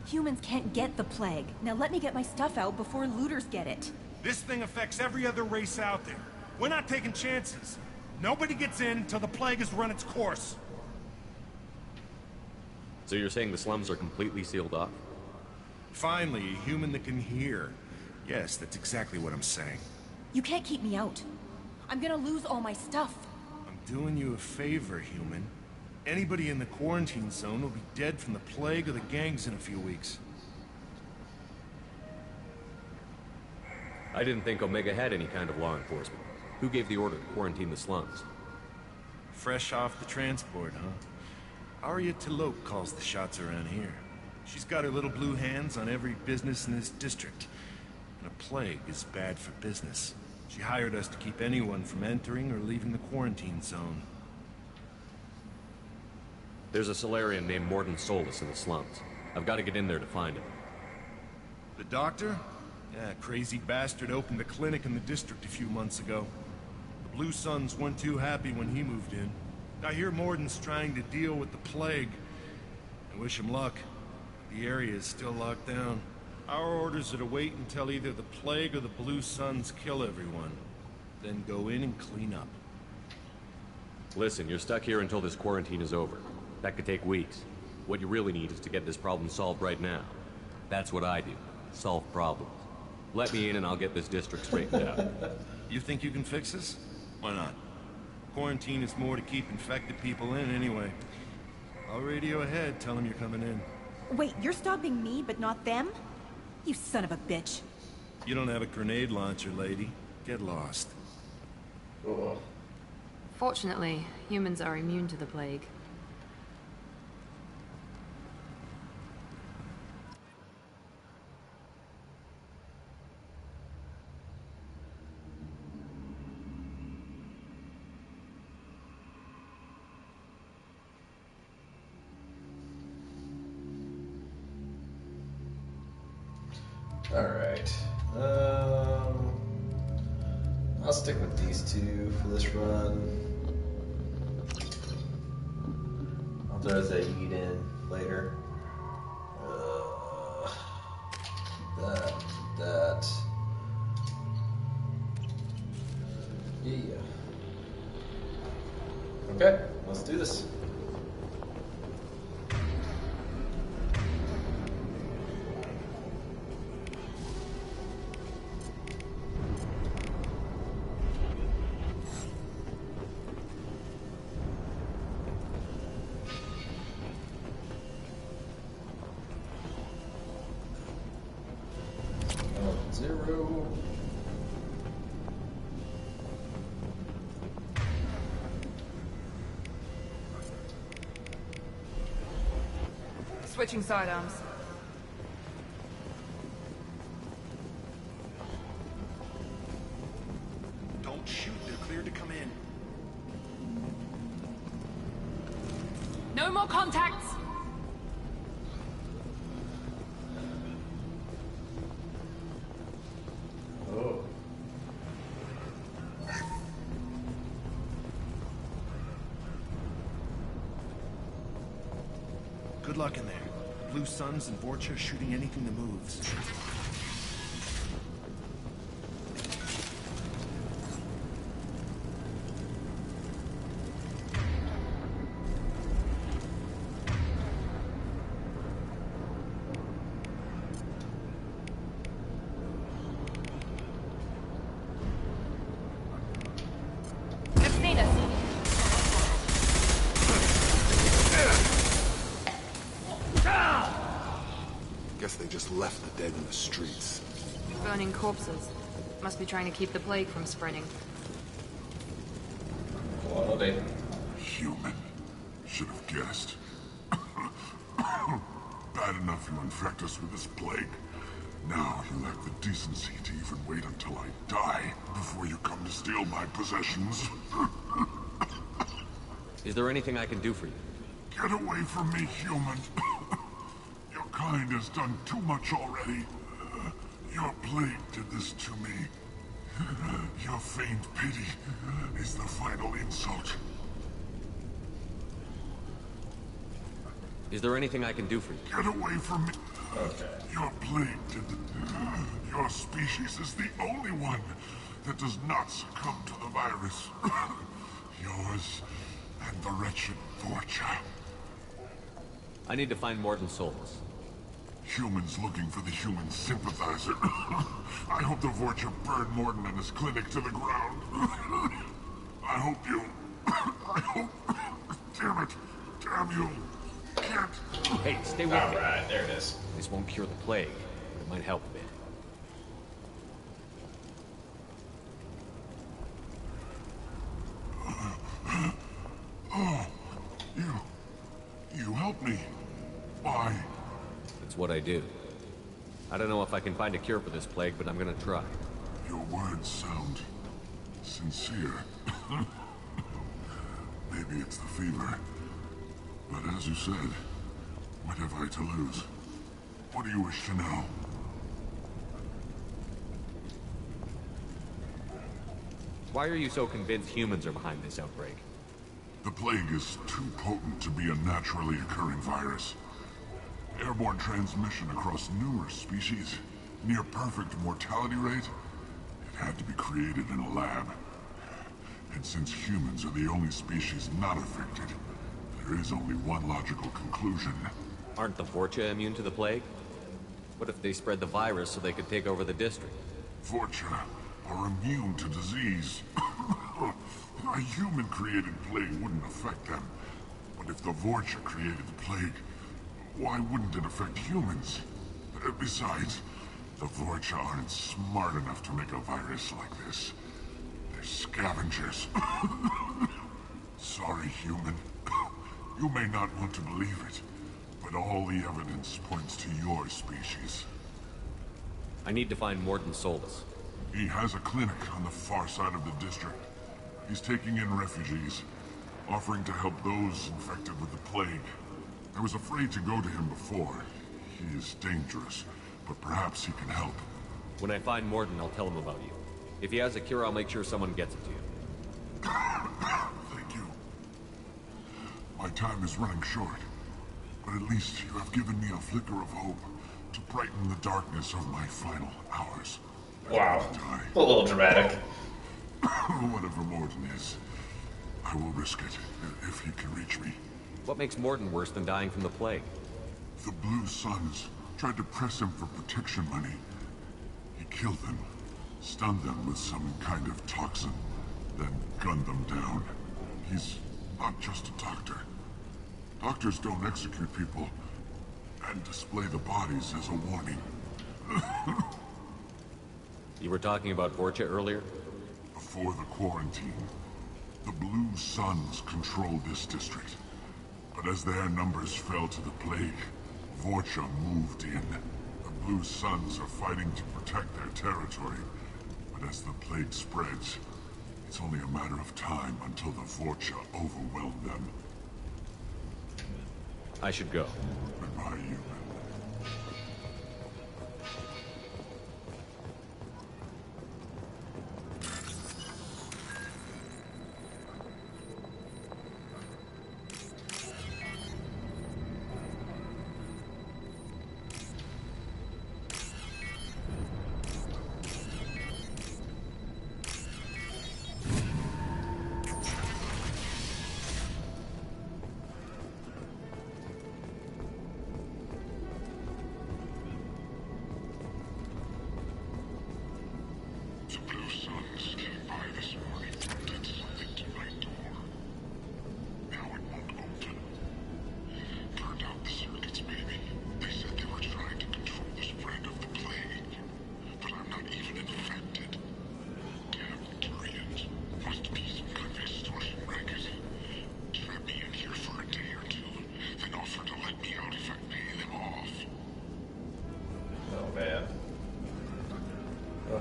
P: Humans can't get the plague. Now let me get my stuff out before looters get it.
O: This thing affects every other race out there. We're not taking chances. Nobody gets in until the plague has run its course.
C: So you're saying the slums are completely sealed off?
O: Finally, a human that can hear. Yes, that's exactly what I'm saying.
P: You can't keep me out. I'm gonna lose all my stuff.
O: I'm doing you a favor, human. Anybody in the quarantine zone will be dead from the plague or the gangs in a few weeks.
C: I didn't think Omega had any kind of law enforcement. Who gave the order to quarantine the slums?
O: Fresh off the transport, huh? Arya T'Loak calls the shots around here. She's got her little blue hands on every business in this district. And a plague is bad for business. She hired us to keep anyone from entering or leaving the quarantine zone.
C: There's a Solarian named Morden Solus in the slums. I've got to get in there to find him.
O: The doctor? Yeah, crazy bastard opened a clinic in the district a few months ago. The Blue Suns weren't too happy when he moved in. I hear Morden's trying to deal with the plague. I wish him luck. The area is still locked down. Our orders are to wait until either the plague or the Blue Suns kill everyone. Then go in and clean up.
C: Listen, you're stuck here until this quarantine is over. That could take weeks. What you really need is to get this problem solved right now. That's what I do. Solve problems. Let me in and I'll get this district straightened out.
O: You think you can fix this? Why not? Quarantine is more to keep infected people in anyway. I'll radio ahead, tell them you're coming in.
P: Wait, you're stopping me, but not them? You son of a bitch.
O: You don't have a grenade launcher, lady. Get lost.
A: Oh.
B: Fortunately, humans are immune to the plague.
A: Alright. I'll stick with these two for this run. I'll throw Zaid in later. That. Yeah. Okay, let's do this. Zero.
B: Switching sidearms.
O: Don't shoot, they're cleared to come in.
B: No more contacts!
A: Oh.
O: Good luck in there. Blue Suns and Vorcha shooting anything that moves.
D: Guess they just left the dead in the streets.
B: Burning corpses. Must be trying to keep the plague from spreading.
N: Human. Should have guessed. Bad enough you infect us with this plague. Now you lack the decency to even wait until I die before you come to steal my possessions.
C: Is there anything I can do for you?
N: Get away from me, human. Your kind has done too much already. Your plague did this to me. Your feigned pity is the final insult.
C: Is there anything I can do for you?
N: Get away from me.
A: Okay.
N: Your plague did... Your species is the only one that does not succumb to the virus. Yours and the wretched Vorcha.
C: I need to find Morton Souls.
N: Humans looking for the human sympathizer. I hope the Vorcha burned Morton and his clinic to the ground. I hope you... I hope... Damn it. Damn you. Can't...
C: Hey, stay with me.
A: Alright, there it is.
C: This won't cure the plague, but it might help a bit.
N: Oh, you helped me. Why?
C: It's what I do. I don't know if I can find a cure for this plague, but I'm gonna try.
N: Your words sound sincere. Maybe it's the fever. But as you said, what have I to lose? What do you wish to know?
C: Why are you so convinced humans are behind this outbreak?
N: The plague is too potent to be a naturally occurring virus. Airborne transmission across numerous species, near perfect mortality rate. It had to be created in a lab. And since humans are the only species not affected, there is only one logical conclusion.
C: Aren't the Vorcha immune to the plague? What if they spread the virus so they could take over the district?
N: Vorcha are immune to disease. A human-created plague wouldn't affect them. But if the Vorcha created the plague, why wouldn't it affect humans? Besides, the Vorcha aren't smart enough to make a virus like this. They're scavengers. Sorry, human. You may not want to believe it, but all the evidence points to your species.
C: I need to find Morton Solus.
N: He has a clinic on the far side of the district. He's taking in refugees, offering to help those infected with the plague. I was afraid to go to him before. He is dangerous, but perhaps he can help.
C: When I find Morton, I'll tell him about you. If he has a cure, I'll make sure someone gets it to you.
N: Thank you. My time is running short, but at least you have given me a flicker of hope to brighten the darkness of my final hours.
A: Wow. A little dramatic.
N: Whatever Morton is, I will risk it if he can reach me.
C: What makes Morton worse than dying from the plague?
N: The Blue Suns tried to press him for protection money. He killed them, stunned them with some kind of toxin, then gunned them down. He's not just a doctor. Doctors don't execute people and display the bodies as a warning.
C: You were talking about Vorcha earlier?
N: Before the quarantine, the Blue Suns controlled this district. But as their numbers fell to the plague, Vorcha moved in. The Blue Suns are fighting to protect their territory. But as the plague spreads, it's only a matter of time until the Vorcha overwhelm them.
C: I should go.
N: Goodbye, human.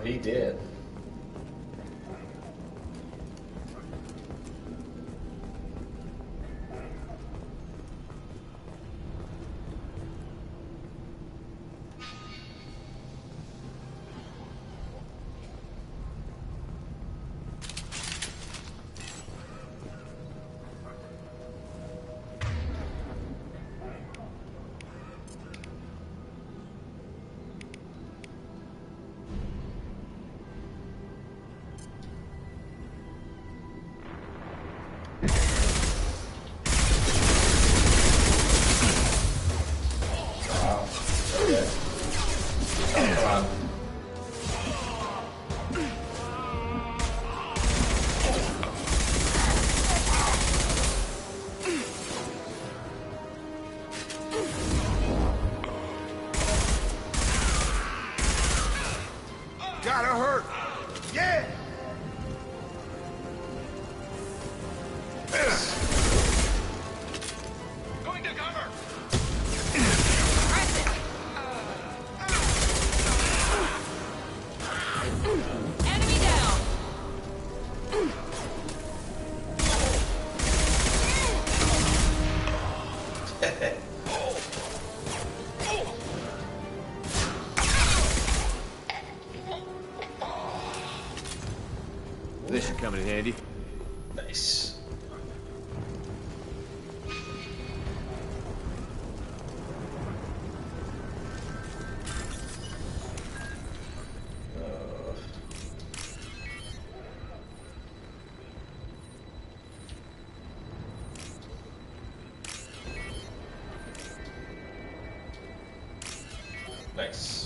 A: He did.
L: Gotta hurt. Yeah.
J: Going to cover.
M: Enemy down.
C: This should come in handy.
A: Nice. Nice.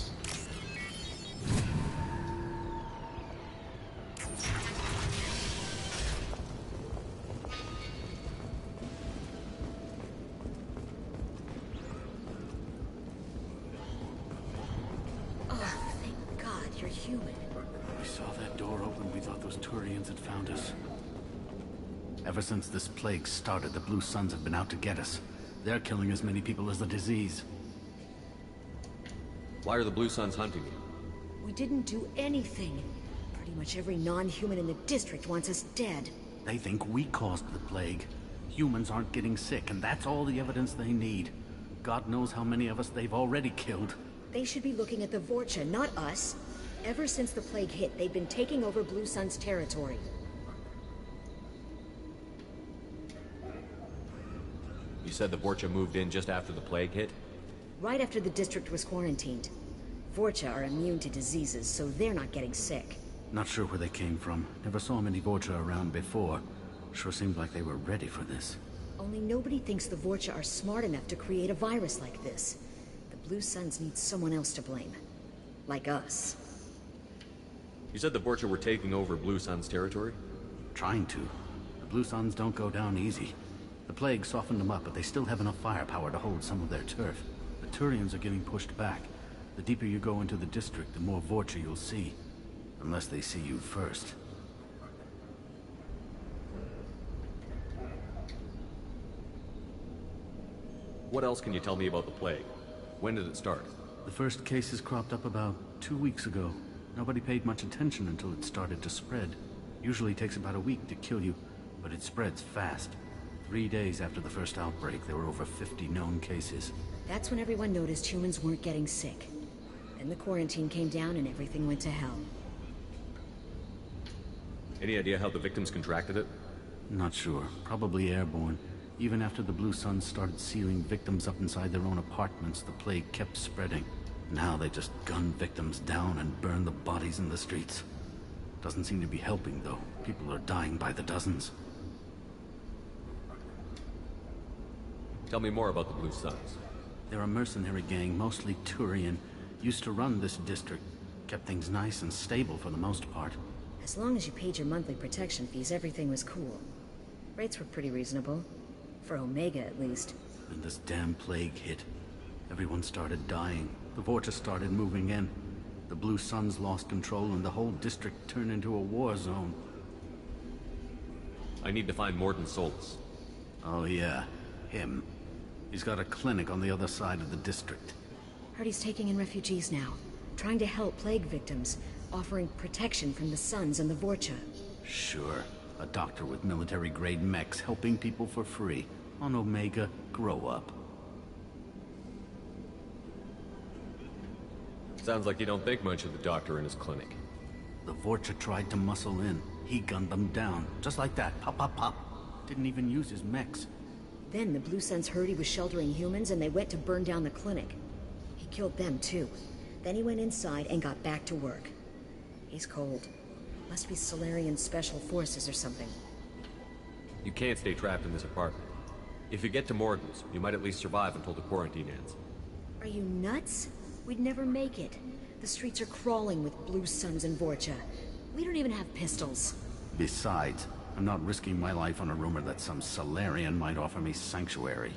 K: You're human.
Q: We saw that door open, we thought those Turians had found us. Ever since this plague started, the Blue Suns have been out to get us. They're killing as many people as the disease.
C: Why are the Blue Suns hunting you?
K: We didn't do anything. Pretty much every non-human in the district wants us dead.
Q: They think we caused the plague. Humans aren't getting sick, and that's all the evidence they need. God knows how many of us they've already killed.
K: They should be looking at the Vorcha, not us. Ever since the plague hit, they've been taking over Blue Sun's territory.
C: said the Vorcha moved in just after the plague hit?
K: Right after the district was quarantined. Vorcha are immune to diseases, so they're not getting sick.
Q: Not sure where they came from. Never saw many Vorcha around before. Sure seemed like they were ready for this.
K: Only nobody thinks the Vorcha are smart enough to create a virus like this. The Blue Suns need someone else to blame. Like us.
C: You said the Vorcha were taking over Blue Sun's territory?
Q: Trying to. The Blue Suns don't go down easy. The plague softened them up, but they still have enough firepower to hold some of their turf. The Turians are getting pushed back. The deeper you go into the district, the more Vorcha you'll see. Unless they see you first.
C: What else can you tell me about the plague? When did it start?
Q: The first cases cropped up about 2 weeks ago. Nobody paid much attention until it started to spread. Usually takes about a week to kill you, but it spreads fast. 3 days after the first outbreak, there were over 50 known cases.
K: That's when everyone noticed humans weren't getting sick. Then the quarantine came down and everything went to hell.
C: Any idea how the victims contracted it?
Q: Not sure. Probably airborne. Even after the Blue Suns started sealing victims up inside their own apartments, the plague kept spreading. Now they just gun victims down and burn the bodies in the streets. Doesn't seem to be helping, though. People are dying by the dozens.
C: Tell me more about the Blue Suns.
Q: They're a mercenary gang, mostly Turian. Used to run this district. Kept things nice and stable for the most part.
K: As long as you paid your monthly protection fees, everything was cool. Rates were pretty reasonable. For Omega, at least.
Q: And this damn plague hit. Everyone started dying. The Vorcha started moving in. The Blue Suns lost control and the whole district turned into a war zone.
C: I need to find Morden Solus.
Q: Oh yeah, him. He's got a clinic on the other side of the district.
K: Heard he's taking in refugees now. Trying to help plague victims. Offering protection from the Suns and the Vorcha.
Q: Sure. A doctor with military-grade mechs helping people for free. On Omega, grow up.
C: Sounds like you don't think much of the doctor in his clinic.
Q: The Vorcha tried to muscle in. He gunned them down. Just like that. Pop, pop, pop. Didn't even use his mechs.
K: Then the Blue Suns heard he was sheltering humans and they went to burn down the clinic. He killed them too. Then he went inside and got back to work. He's cold. Must be Solarian Special Forces or something.
C: You can't stay trapped in this apartment. If you get to Morden's, you might at least survive until the quarantine ends.
K: Are you nuts? We'd never make it. The streets are crawling with Blue Suns and Vorcha. We don't even have pistols.
Q: Besides, I'm not risking my life on a rumor that some Solarian might offer me sanctuary.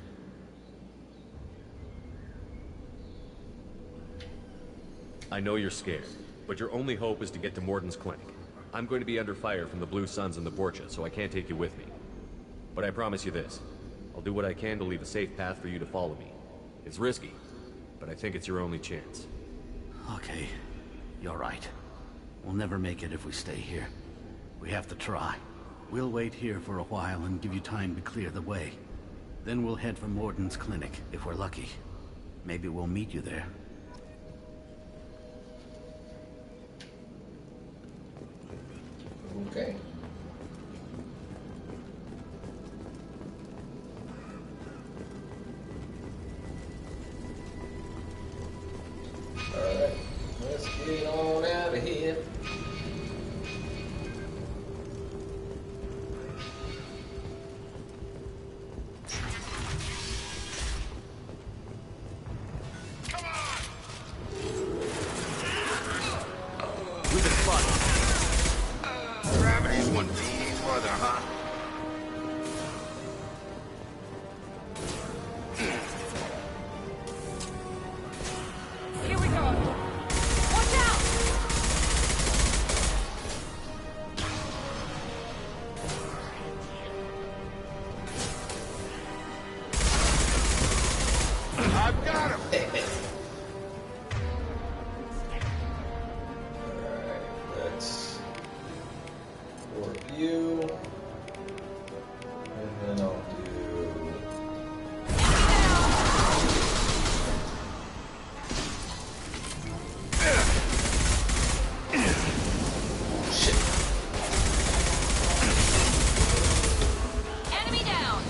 C: I know you're scared, but your only hope is to get to Morden's clinic. I'm going to be under fire from the Blue Suns and the Vorcha, so I can't take you with me. But I promise you this. I'll do what I can to leave a safe path for you to follow me. It's risky, but I think it's your only chance.
Q: Okay, you're right. We'll never make it if we stay here. We have to try. We'll wait here for a while and give you time to clear the way. Then we'll head for Morden's clinic, if we're lucky. Maybe we'll meet you there.
A: Okay. Alright, let's get on out of here.
C: We've been spotted.
L: Gravity's one teeny further, huh?
M: Here we go. Watch out!
L: I've got him!
A: Alright, let's warp you. And then I'll do. Shit.
M: Enemy down!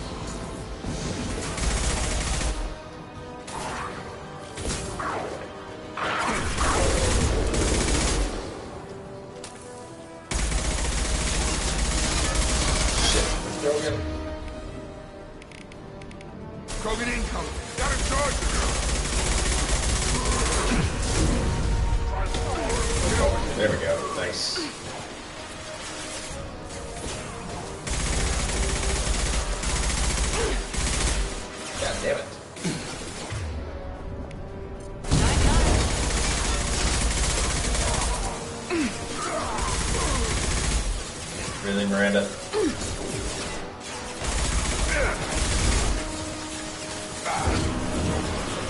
A: Miranda.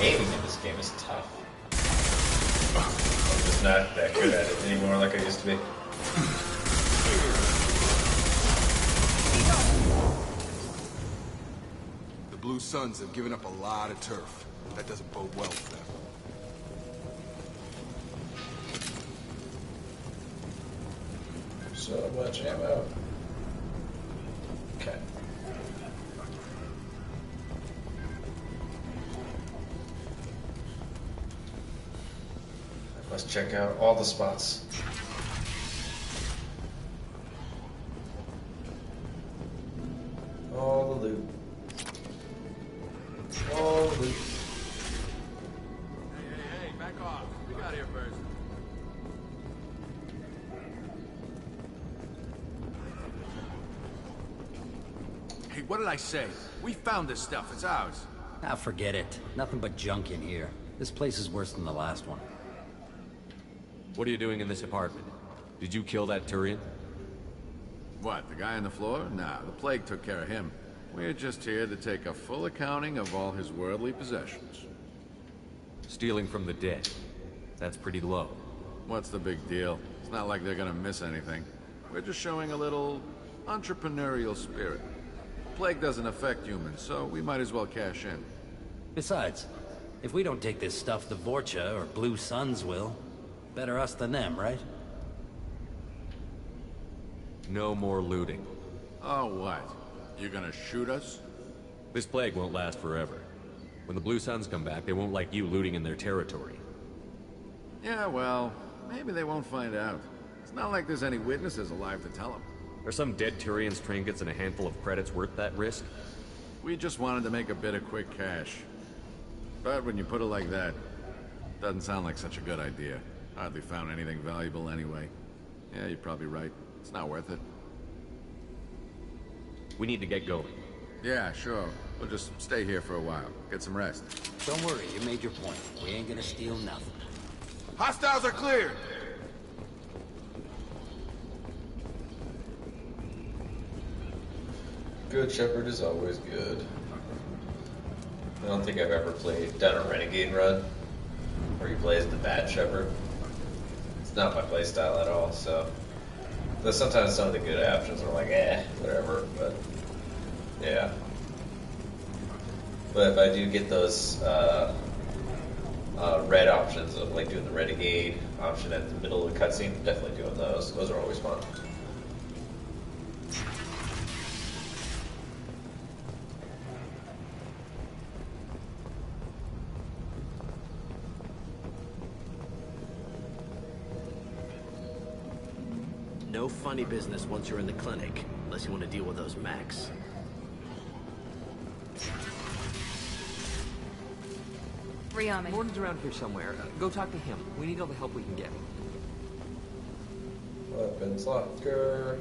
A: Aiming in this game is tough. I'm just not that good at it anymore like I used to be.
D: The Blue Suns have given up a lot of turf. That doesn't bode well for them.
A: So much ammo. Okay. I must check out all the spots. All the loot. All the loot.
R: Hey, back off. We got here first. Hey, what did I say? We found this stuff. It's ours.
S: Ah, forget it. Nothing but junk in here. This place is worse than the last one.
C: What are you doing in this apartment? Did you kill that Turian?
R: What, the guy on the floor? Nah, the plague took care of him. We're just here to take a full accounting of all his worldly possessions.
C: Stealing from the dead. That's pretty low.
R: What's the big deal? It's not like they're gonna miss anything. We're just showing a little entrepreneurial spirit. Plague doesn't affect humans, so we might as well cash in.
S: Besides, if we don't take this stuff, the Vorcha or Blue Suns will. Better us than them, right?
C: No more looting.
R: Oh, what? You gonna shoot us?
C: This plague won't last forever. When the Blue Suns come back, they won't like you looting in their territory.
R: Yeah, well, maybe they won't find out. It's not like there's any witnesses alive to tell them.
C: Are some dead Turians' trinkets and a handful of credits worth that risk?
R: We just wanted to make a bit of quick cash. But when you put it like that, doesn't sound like such a good idea. Hardly found anything valuable anyway. Yeah, you're probably right. It's not worth it.
C: We need to get going.
R: Yeah, sure. We'll just stay here for a while. Get some rest.
S: Don't worry, you made your point. We ain't gonna steal nothing.
L: Hostiles are cleared!
A: Good Shepherd is always good. I don't think I've ever done a Renegade run where he plays the bad Shepherd. It's not my playstyle at all, so there's sometimes some of the good options are like, whatever, but yeah. But if I do get those red options of like doing the Renegade option at the middle of the cutscene, definitely doing those. Those are always fun.
T: No funny business once you're in the clinic, unless you want to deal with those mechs.
B: Riami.
U: Morton's around here somewhere. Go talk to him. We need all the help we can get.
A: Weapons locker.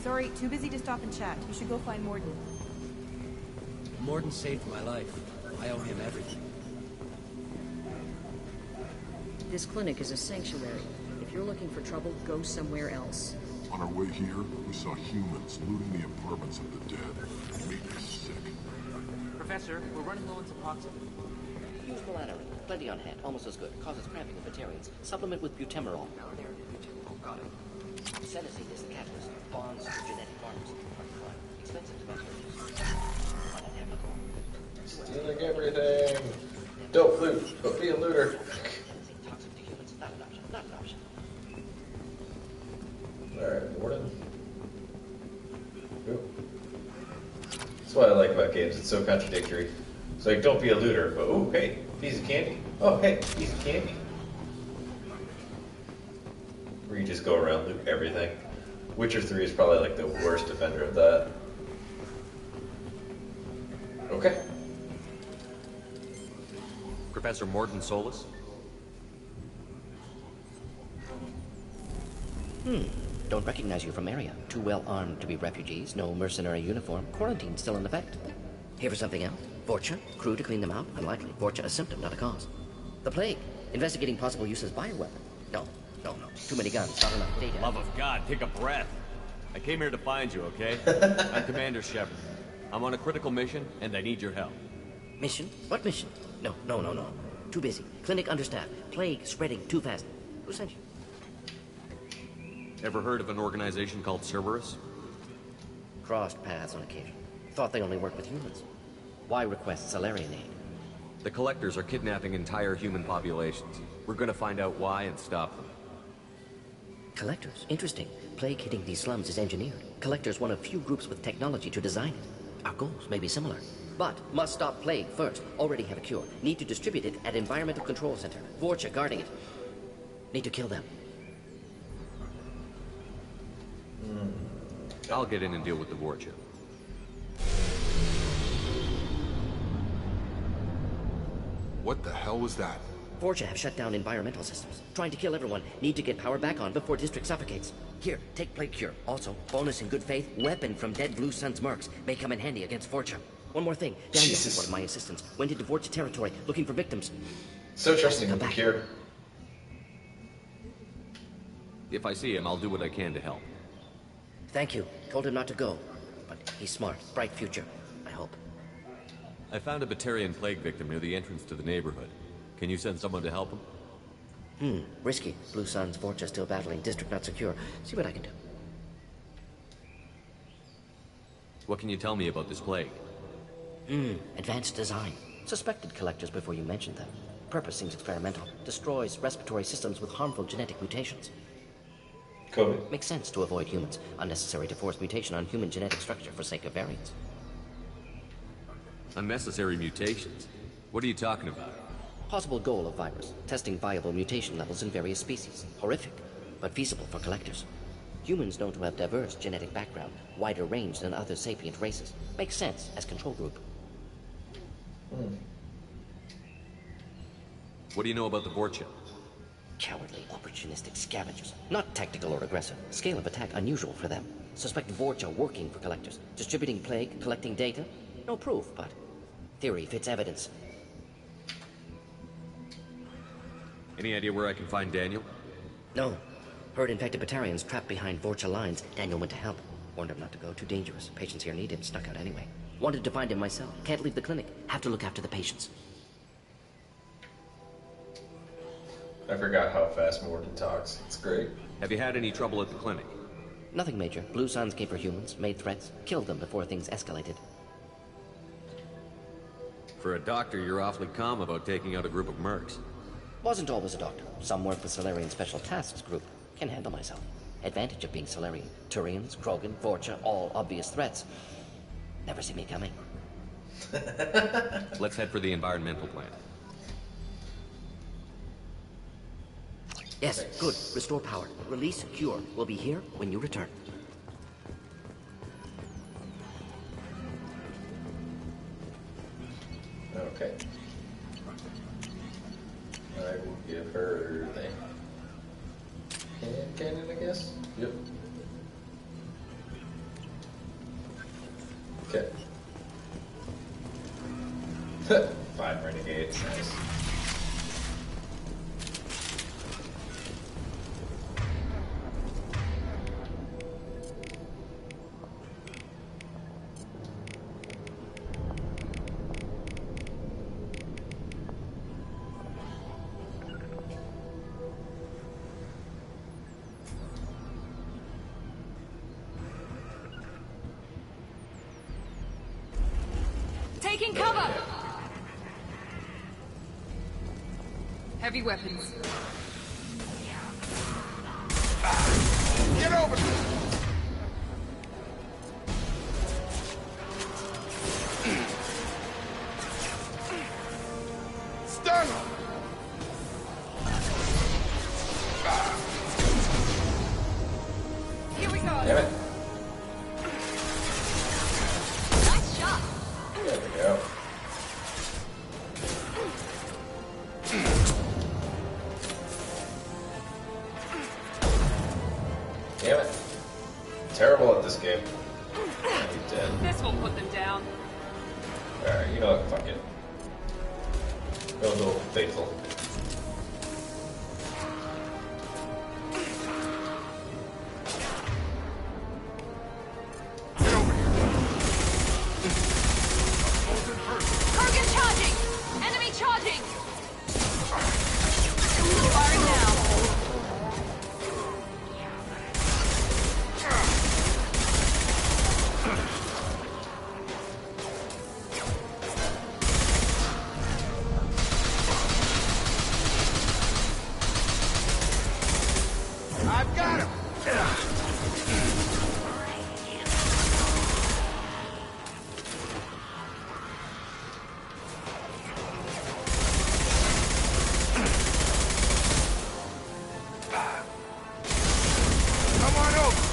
P: Sorry, too busy to stop and chat. You should go find Morden.
S: Morden saved my life. I owe him everything.
K: This clinic is a sanctuary. If you're looking for trouble, go somewhere else.
N: On our way here, we saw humans looting the apartments of the dead. It made me sick.
U: Professor, we're running low on Suboxone.
V: Use melatonin. Plenty on hand. Almost as good. Causes cramping in vegetarians. Supplement with butemerol.
U: Oh, got it.
V: Senescine is the catalyst. Bonds to genetic markers. Expensive to mass produce.
A: Stealing everything. Don't loot, but be a looter.
V: Toxic to humans. Not an option. Not an option.
A: Alright, Morden. Ooh. That's what I like about games. It's so contradictory. It's like, don't be a looter, but oh, hey, piece of candy. Oh, hey, piece of candy. Where you just go around loot everything. Witcher 3 is probably like the worst offender of that. Okay.
C: Professor Morton Solus?
V: Don't recognize you from area. Too well armed to be refugees. No mercenary uniform. Quarantine still in effect. Here for something else? Vorcha? Crew to clean them out? Unlikely. Vorcha a symptom, not a cause. The plague. Investigating possible use as bioweapon. No. Too many guns. Not enough data.
C: Love of God, take a breath. I came here to find you, okay? I'm Commander Shepard. I'm on a critical mission, and I need your help.
V: Mission? What mission? No. Too busy. Clinic understaffed. Plague spreading too fast. Who sent you?
C: Ever heard of an organization called Cerberus?
V: Crossed paths on occasion. Thought they only worked with humans. Why request Salarian aid?
C: The Collectors are kidnapping entire human populations. We're gonna find out why and stop them.
V: Collectors? Interesting. Plague hitting these slums is engineered. Collectors one of few groups with technology to design it. Our goals may be similar. But must stop Plague first. Already have a cure. Need to distribute it at Environmental Control Center. Vorcha guarding it. Need to kill them.
C: I'll get in and deal with the Vorcha.
D: What the hell was that?
V: Vorcha have shut down environmental systems. Trying to kill everyone. Need to get power back on before District suffocates. Here, take Plague Cure. Also, bonus in good faith, weapon from dead Blue Sun's mercs. May come in handy against Vorcha. One more thing. Daniel, one of my assistants, went into Vorcha territory looking for victims.
A: So trusting with the cure.
C: If I see him, I'll do what I can to help.
V: Thank you. Told him not to go. But he's smart. Bright future. I hope.
C: I found a Batarian plague victim near the entrance to the neighborhood. Can you send someone to help him?
V: Risky. Blue Sun's Vorcha still battling. District not secure. See what I can do.
C: What can you tell me about this plague?
V: Advanced design. Suspected Collectors before you mentioned them. Purpose seems experimental. Destroys respiratory systems with harmful genetic mutations.
A: COVID.
V: Makes sense to avoid humans. Unnecessary to force mutation on human genetic structure for sake of variance.
C: Unnecessary mutations? What are you talking about?
V: Possible goal of virus. Testing viable mutation levels in various species. Horrific, but feasible for Collectors. Humans known to have diverse genetic background, wider range than other sapient races. Makes sense as control group.
C: What do you know about the Vorcha?
V: Cowardly, opportunistic scavengers. Not tactical or aggressive. Scale of attack unusual for them. Suspect Vorcha working for Collectors. Distributing plague, collecting data. No proof, but theory fits evidence.
C: Any idea where I can find Daniel?
V: No. Heard infected Batarians trapped behind Vorcha lines. Daniel went to help. Warned him not to go. Too dangerous. Patients here need him. Snuck out anyway. Wanted to find him myself. Can't leave the clinic. Have to look after the patients.
A: I forgot how fast Morgan talks. It's great.
C: Have you had any trouble at the clinic?
V: Nothing major. Blue Suns came for humans, made threats, killed them before things escalated.
C: For a doctor, you're awfully calm about taking out a group of mercs.
V: Wasn't always a doctor. Some work with Salarian Special Tasks Group. Can handle myself. Advantage of being Salarian. Turians, Krogan, Vorcha, all obvious threats. Never see me coming.
C: Let's head for the environmental plant.
V: Yes, good. Restore power. Release cure. We'll be here when you return.
A: Okay. I will give her the hand cannon, I guess? Yep. Okay. 5 renegades, nice.
M: Taking cover! Heavy weapons.
L: Get over here! Stun him!
M: Here we go.
A: Damn it.
M: Nice shot.
A: There we go. Damn it. Terrible at this game. He's dead.
M: This will put them down.
A: Alright, you know what? Fuck it. Go faithful.
L: got him! Come on over!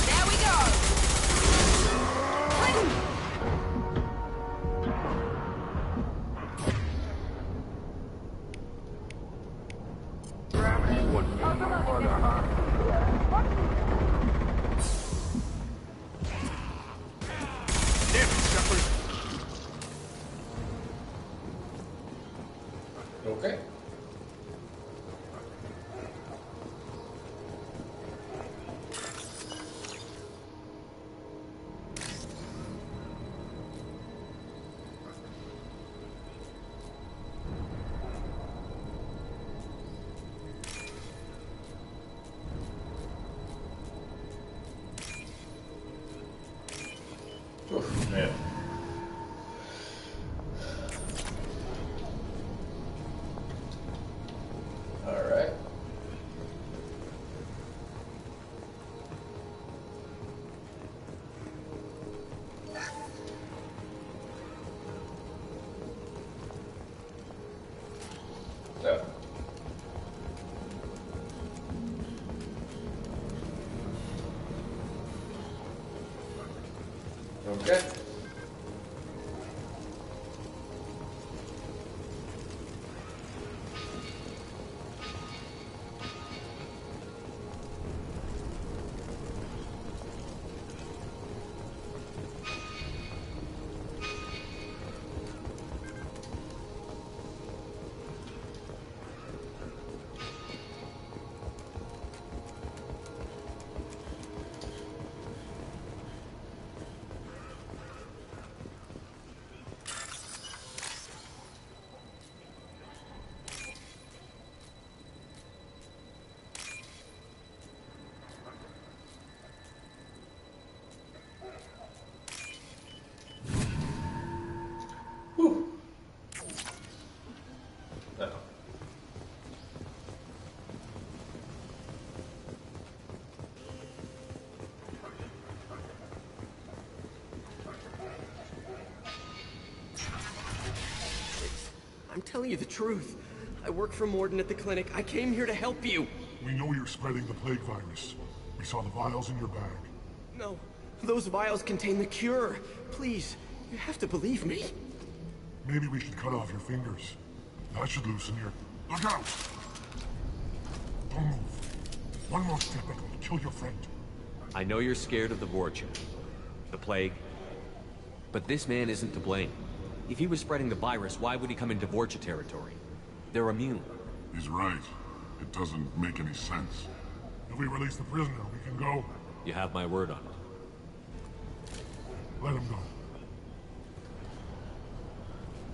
P: There we go!
A: Okay. Oof, man. All right. Yeah. Okay. No.
T: I'm telling you the truth. I work for Morden at the clinic. I came here to help you.
N: We know you're spreading the plague virus. We saw the vials in your bag.
T: No, those vials contain the cure. Please, you have to believe me.
N: Maybe we should cut off your fingers. That should loosen your... Look out! Don't move. One more step and I'll kill your friend.
C: I know you're scared of the Vorcha, the plague, but this man isn't to blame. If he was spreading the virus, why would he come into Vorcha territory? They're immune.
N: He's right. It doesn't make any sense. If we release the prisoner, we can go.
C: You have my word on it.
N: Let him go.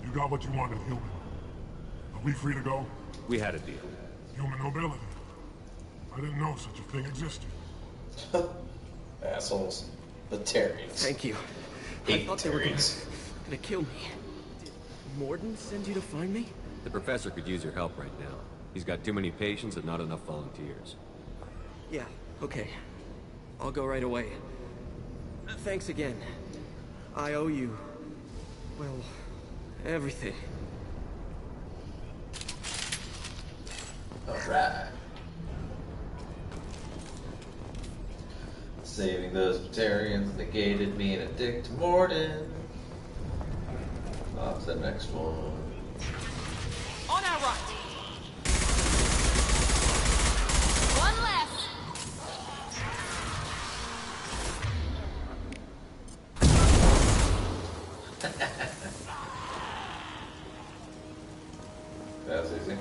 N: You got what you wanted, human. Are we free to go?
C: We had a deal.
N: Human nobility. I didn't know such a thing existed.
A: Assholes. The Terrians.
T: Thank you. I thought they were gonna kill me. Did Morden send you to find me?
C: The professor could use your help right now. He's got too many patients and not enough volunteers.
T: Yeah, okay. I'll go right away. Thanks again. I owe you... well, everything.
A: Alright. Saving those Batarians negated being a dick to Morden. Off to the next one.
P: On our right. One left.
A: That was easy.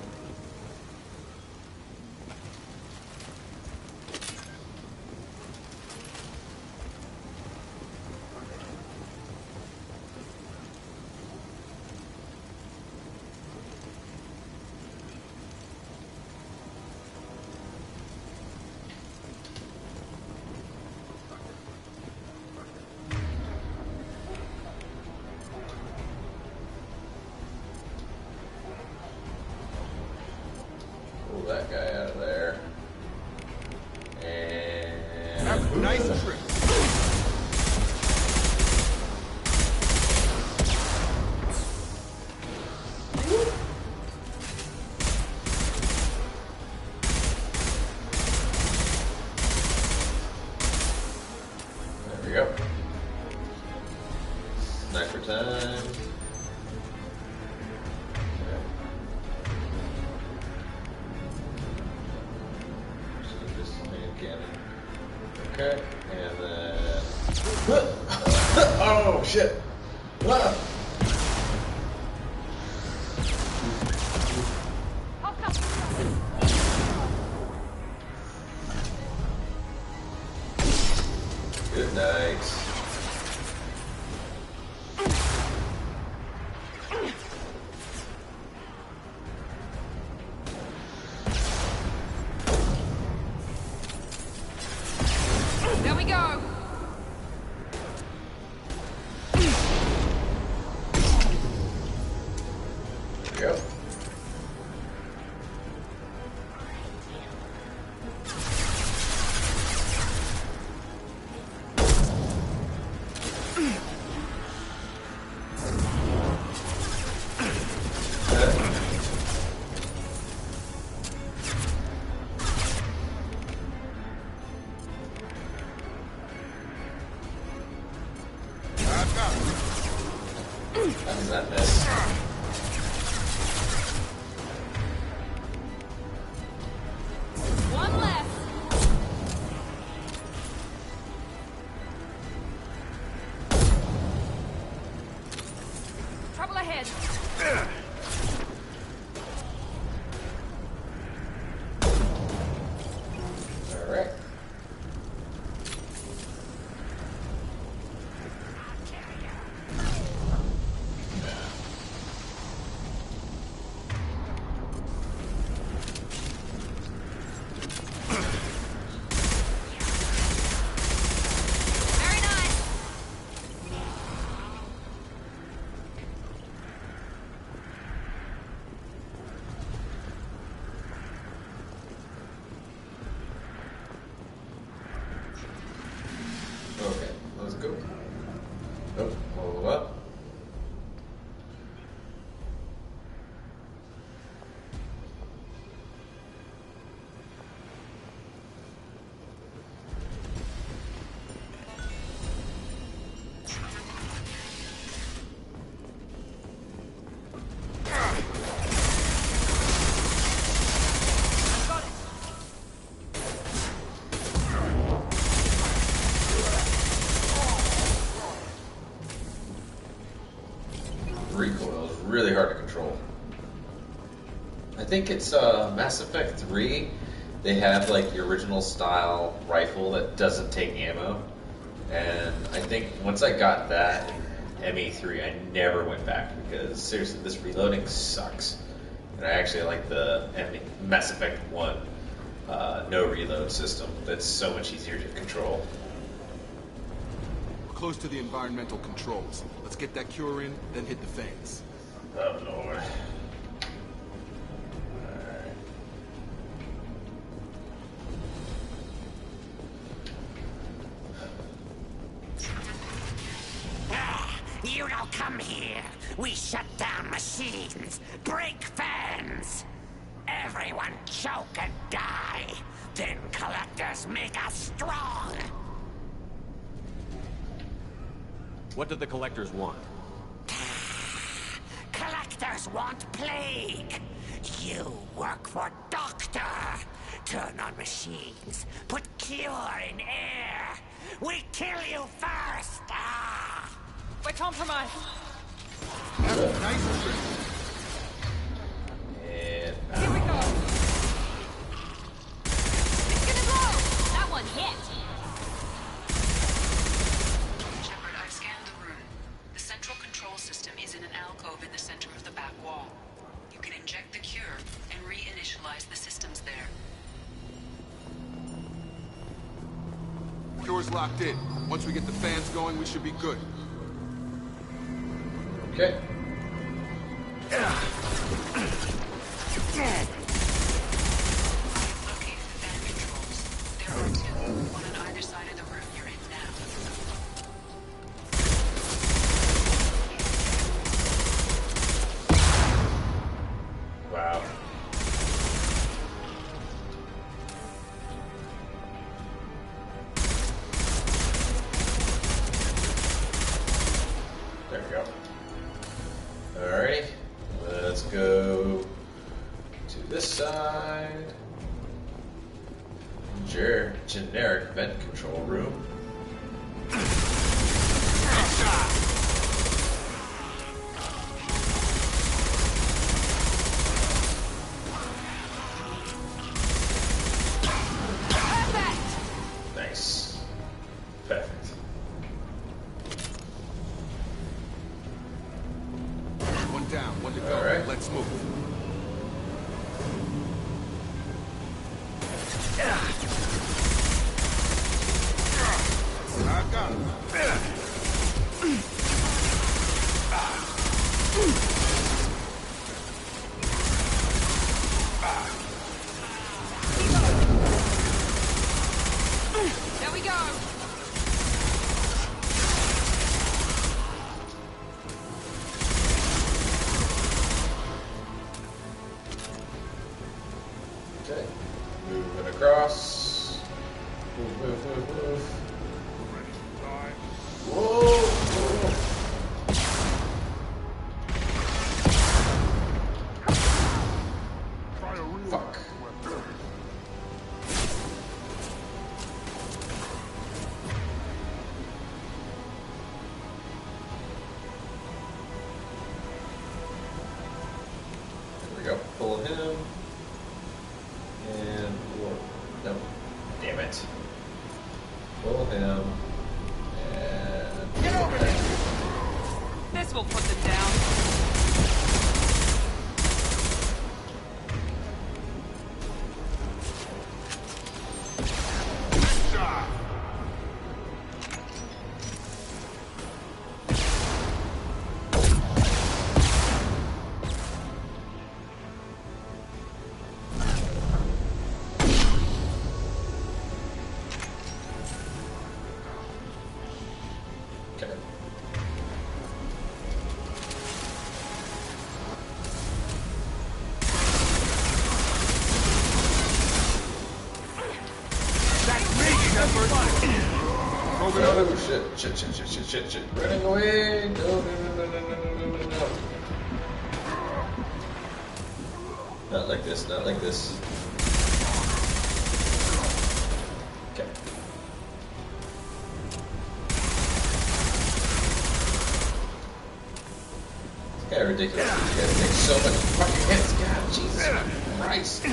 A: that guy out of there. And
L: have a nice trip.
A: There we go. Sniper time. Okay, and then... oh, shit! Ah. Good night.
M: There we go.
A: Yep. How does that miss?
M: One left. Trouble ahead.
A: All right.
M: Very nice.
A: Okay, let's go. Nope, hold up. Recoil is really hard to control. I think it's Mass Effect 3. They have like the original style rifle that doesn't take ammo. And I think once I got that in ME3, I never went back because seriously, this reloading sucks. And I actually like the Mass Effect 1 no reload system. That's so much easier to control.
D: We're close to the environmental controls. Let's get that cure in, then hit the fans.
A: Oh, Lord.
E: You don't come here. We shut down machines, break fans. Everyone choke and die. Then collectors make us strong.
C: What do the collectors want?
E: Collectors want plague. You work for Doctor. Turn on machines. Put cure in air. We kill you first. Ah.
M: We're compromised.
L: Have a nice trip.
A: And
M: Here we go. It's gonna blow. That one hit.
I: Shepard, I've scanned the room. The central control system is in an alcove in the center of the back wall. You can inject the cure and reinitialize the systems there.
D: Cure's locked in. Once we get the fans going, we should be good.
A: okay. inside. Generic vent control room. Nice. Perfect.
D: One down, one to go.
A: All right.
D: Let's move. I've got him.
M: There we go.
A: Okay. Moving across. Move, move, move, move. Whoa! Fuck. There we go. Pull him. And no. Damn it. Pull him. And
M: Get over there. This will put them down.
A: okay. Oh shit. Running away. No. Not like this, not like this. Okay. It's kind of ridiculous. You guys take so much fucking hits. God, Jesus Christ.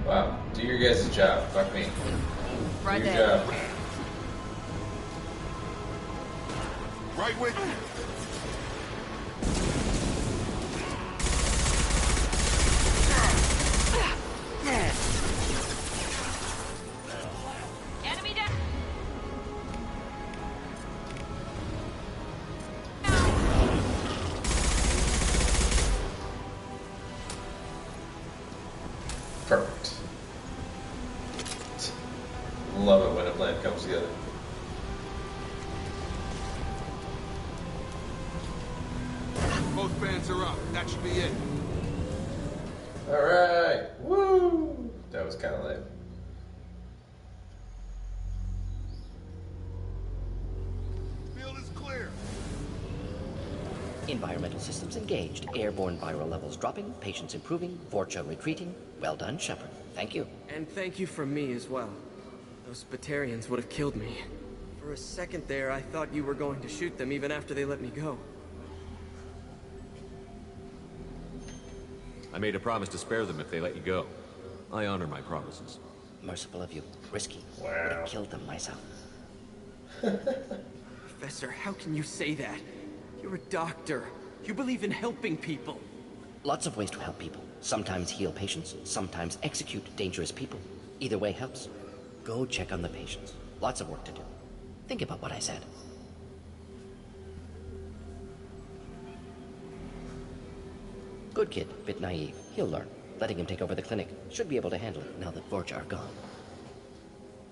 A: Wow, do your guys' job. Fuck me.
M: Right
A: do your
M: there.
A: job.
D: Right with you.
M: Enemy down.
A: Perfect. Love it when a plan comes together.
D: Both fans are up. That should be it.
A: Alright. Woo! That was kind of lame.
D: Field is clear.
V: Environmental systems engaged. Airborne viral levels dropping. Patients improving. Vorcha retreating. Well done, Shepard. Thank you.
T: And thank you from me as well. Those Batarians would have killed me. For a second there, I thought you were going to shoot them even after they let me go.
C: I made a promise to spare them if they let you go. I honor my promises.
V: Merciful of you. Risky.
A: Wow.
V: Would have killed them myself.
T: Professor, how can you say that? You're a doctor. You believe in helping people.
V: Lots of ways to help people. Sometimes heal patients, sometimes execute dangerous people. Either way helps. Go check on the patients. Lots of work to do. Think about what I said. Good kid, bit naive. He'll learn. Letting him take over the clinic. Should be able to handle it now that Vorcha are gone.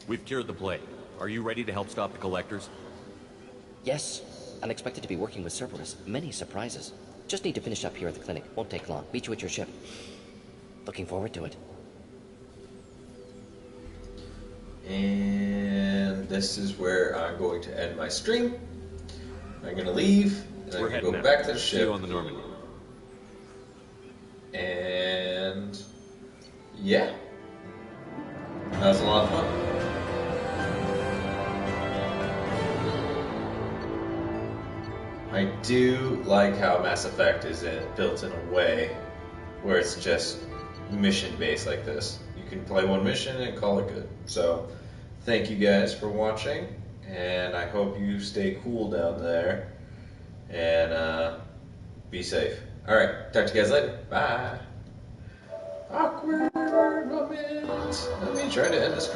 C: We've cured the plague. Are you ready to help stop the collectors?
V: Yes. Unexpected to be working with Cerberus. Many surprises. Just need to finish up here at the clinic. Won't take long. Meet you at your ship. Looking forward to it.
A: And this is where I'm going to end my stream. I'm going to leave. And then
C: We're
A: we
C: heading
A: go
C: out.
A: back to the
C: See
A: ship.
C: you on the Normandy.
A: And yeah, that was a lot of fun. I do like how Mass Effect is built in a way where it's just mission based like this. You can play one mission and call it good. So thank you guys for watching, and I hope you stay cool down there and be safe. Alright, talk to you guys later. Bye. Awkward moment. Let me try to end the screen.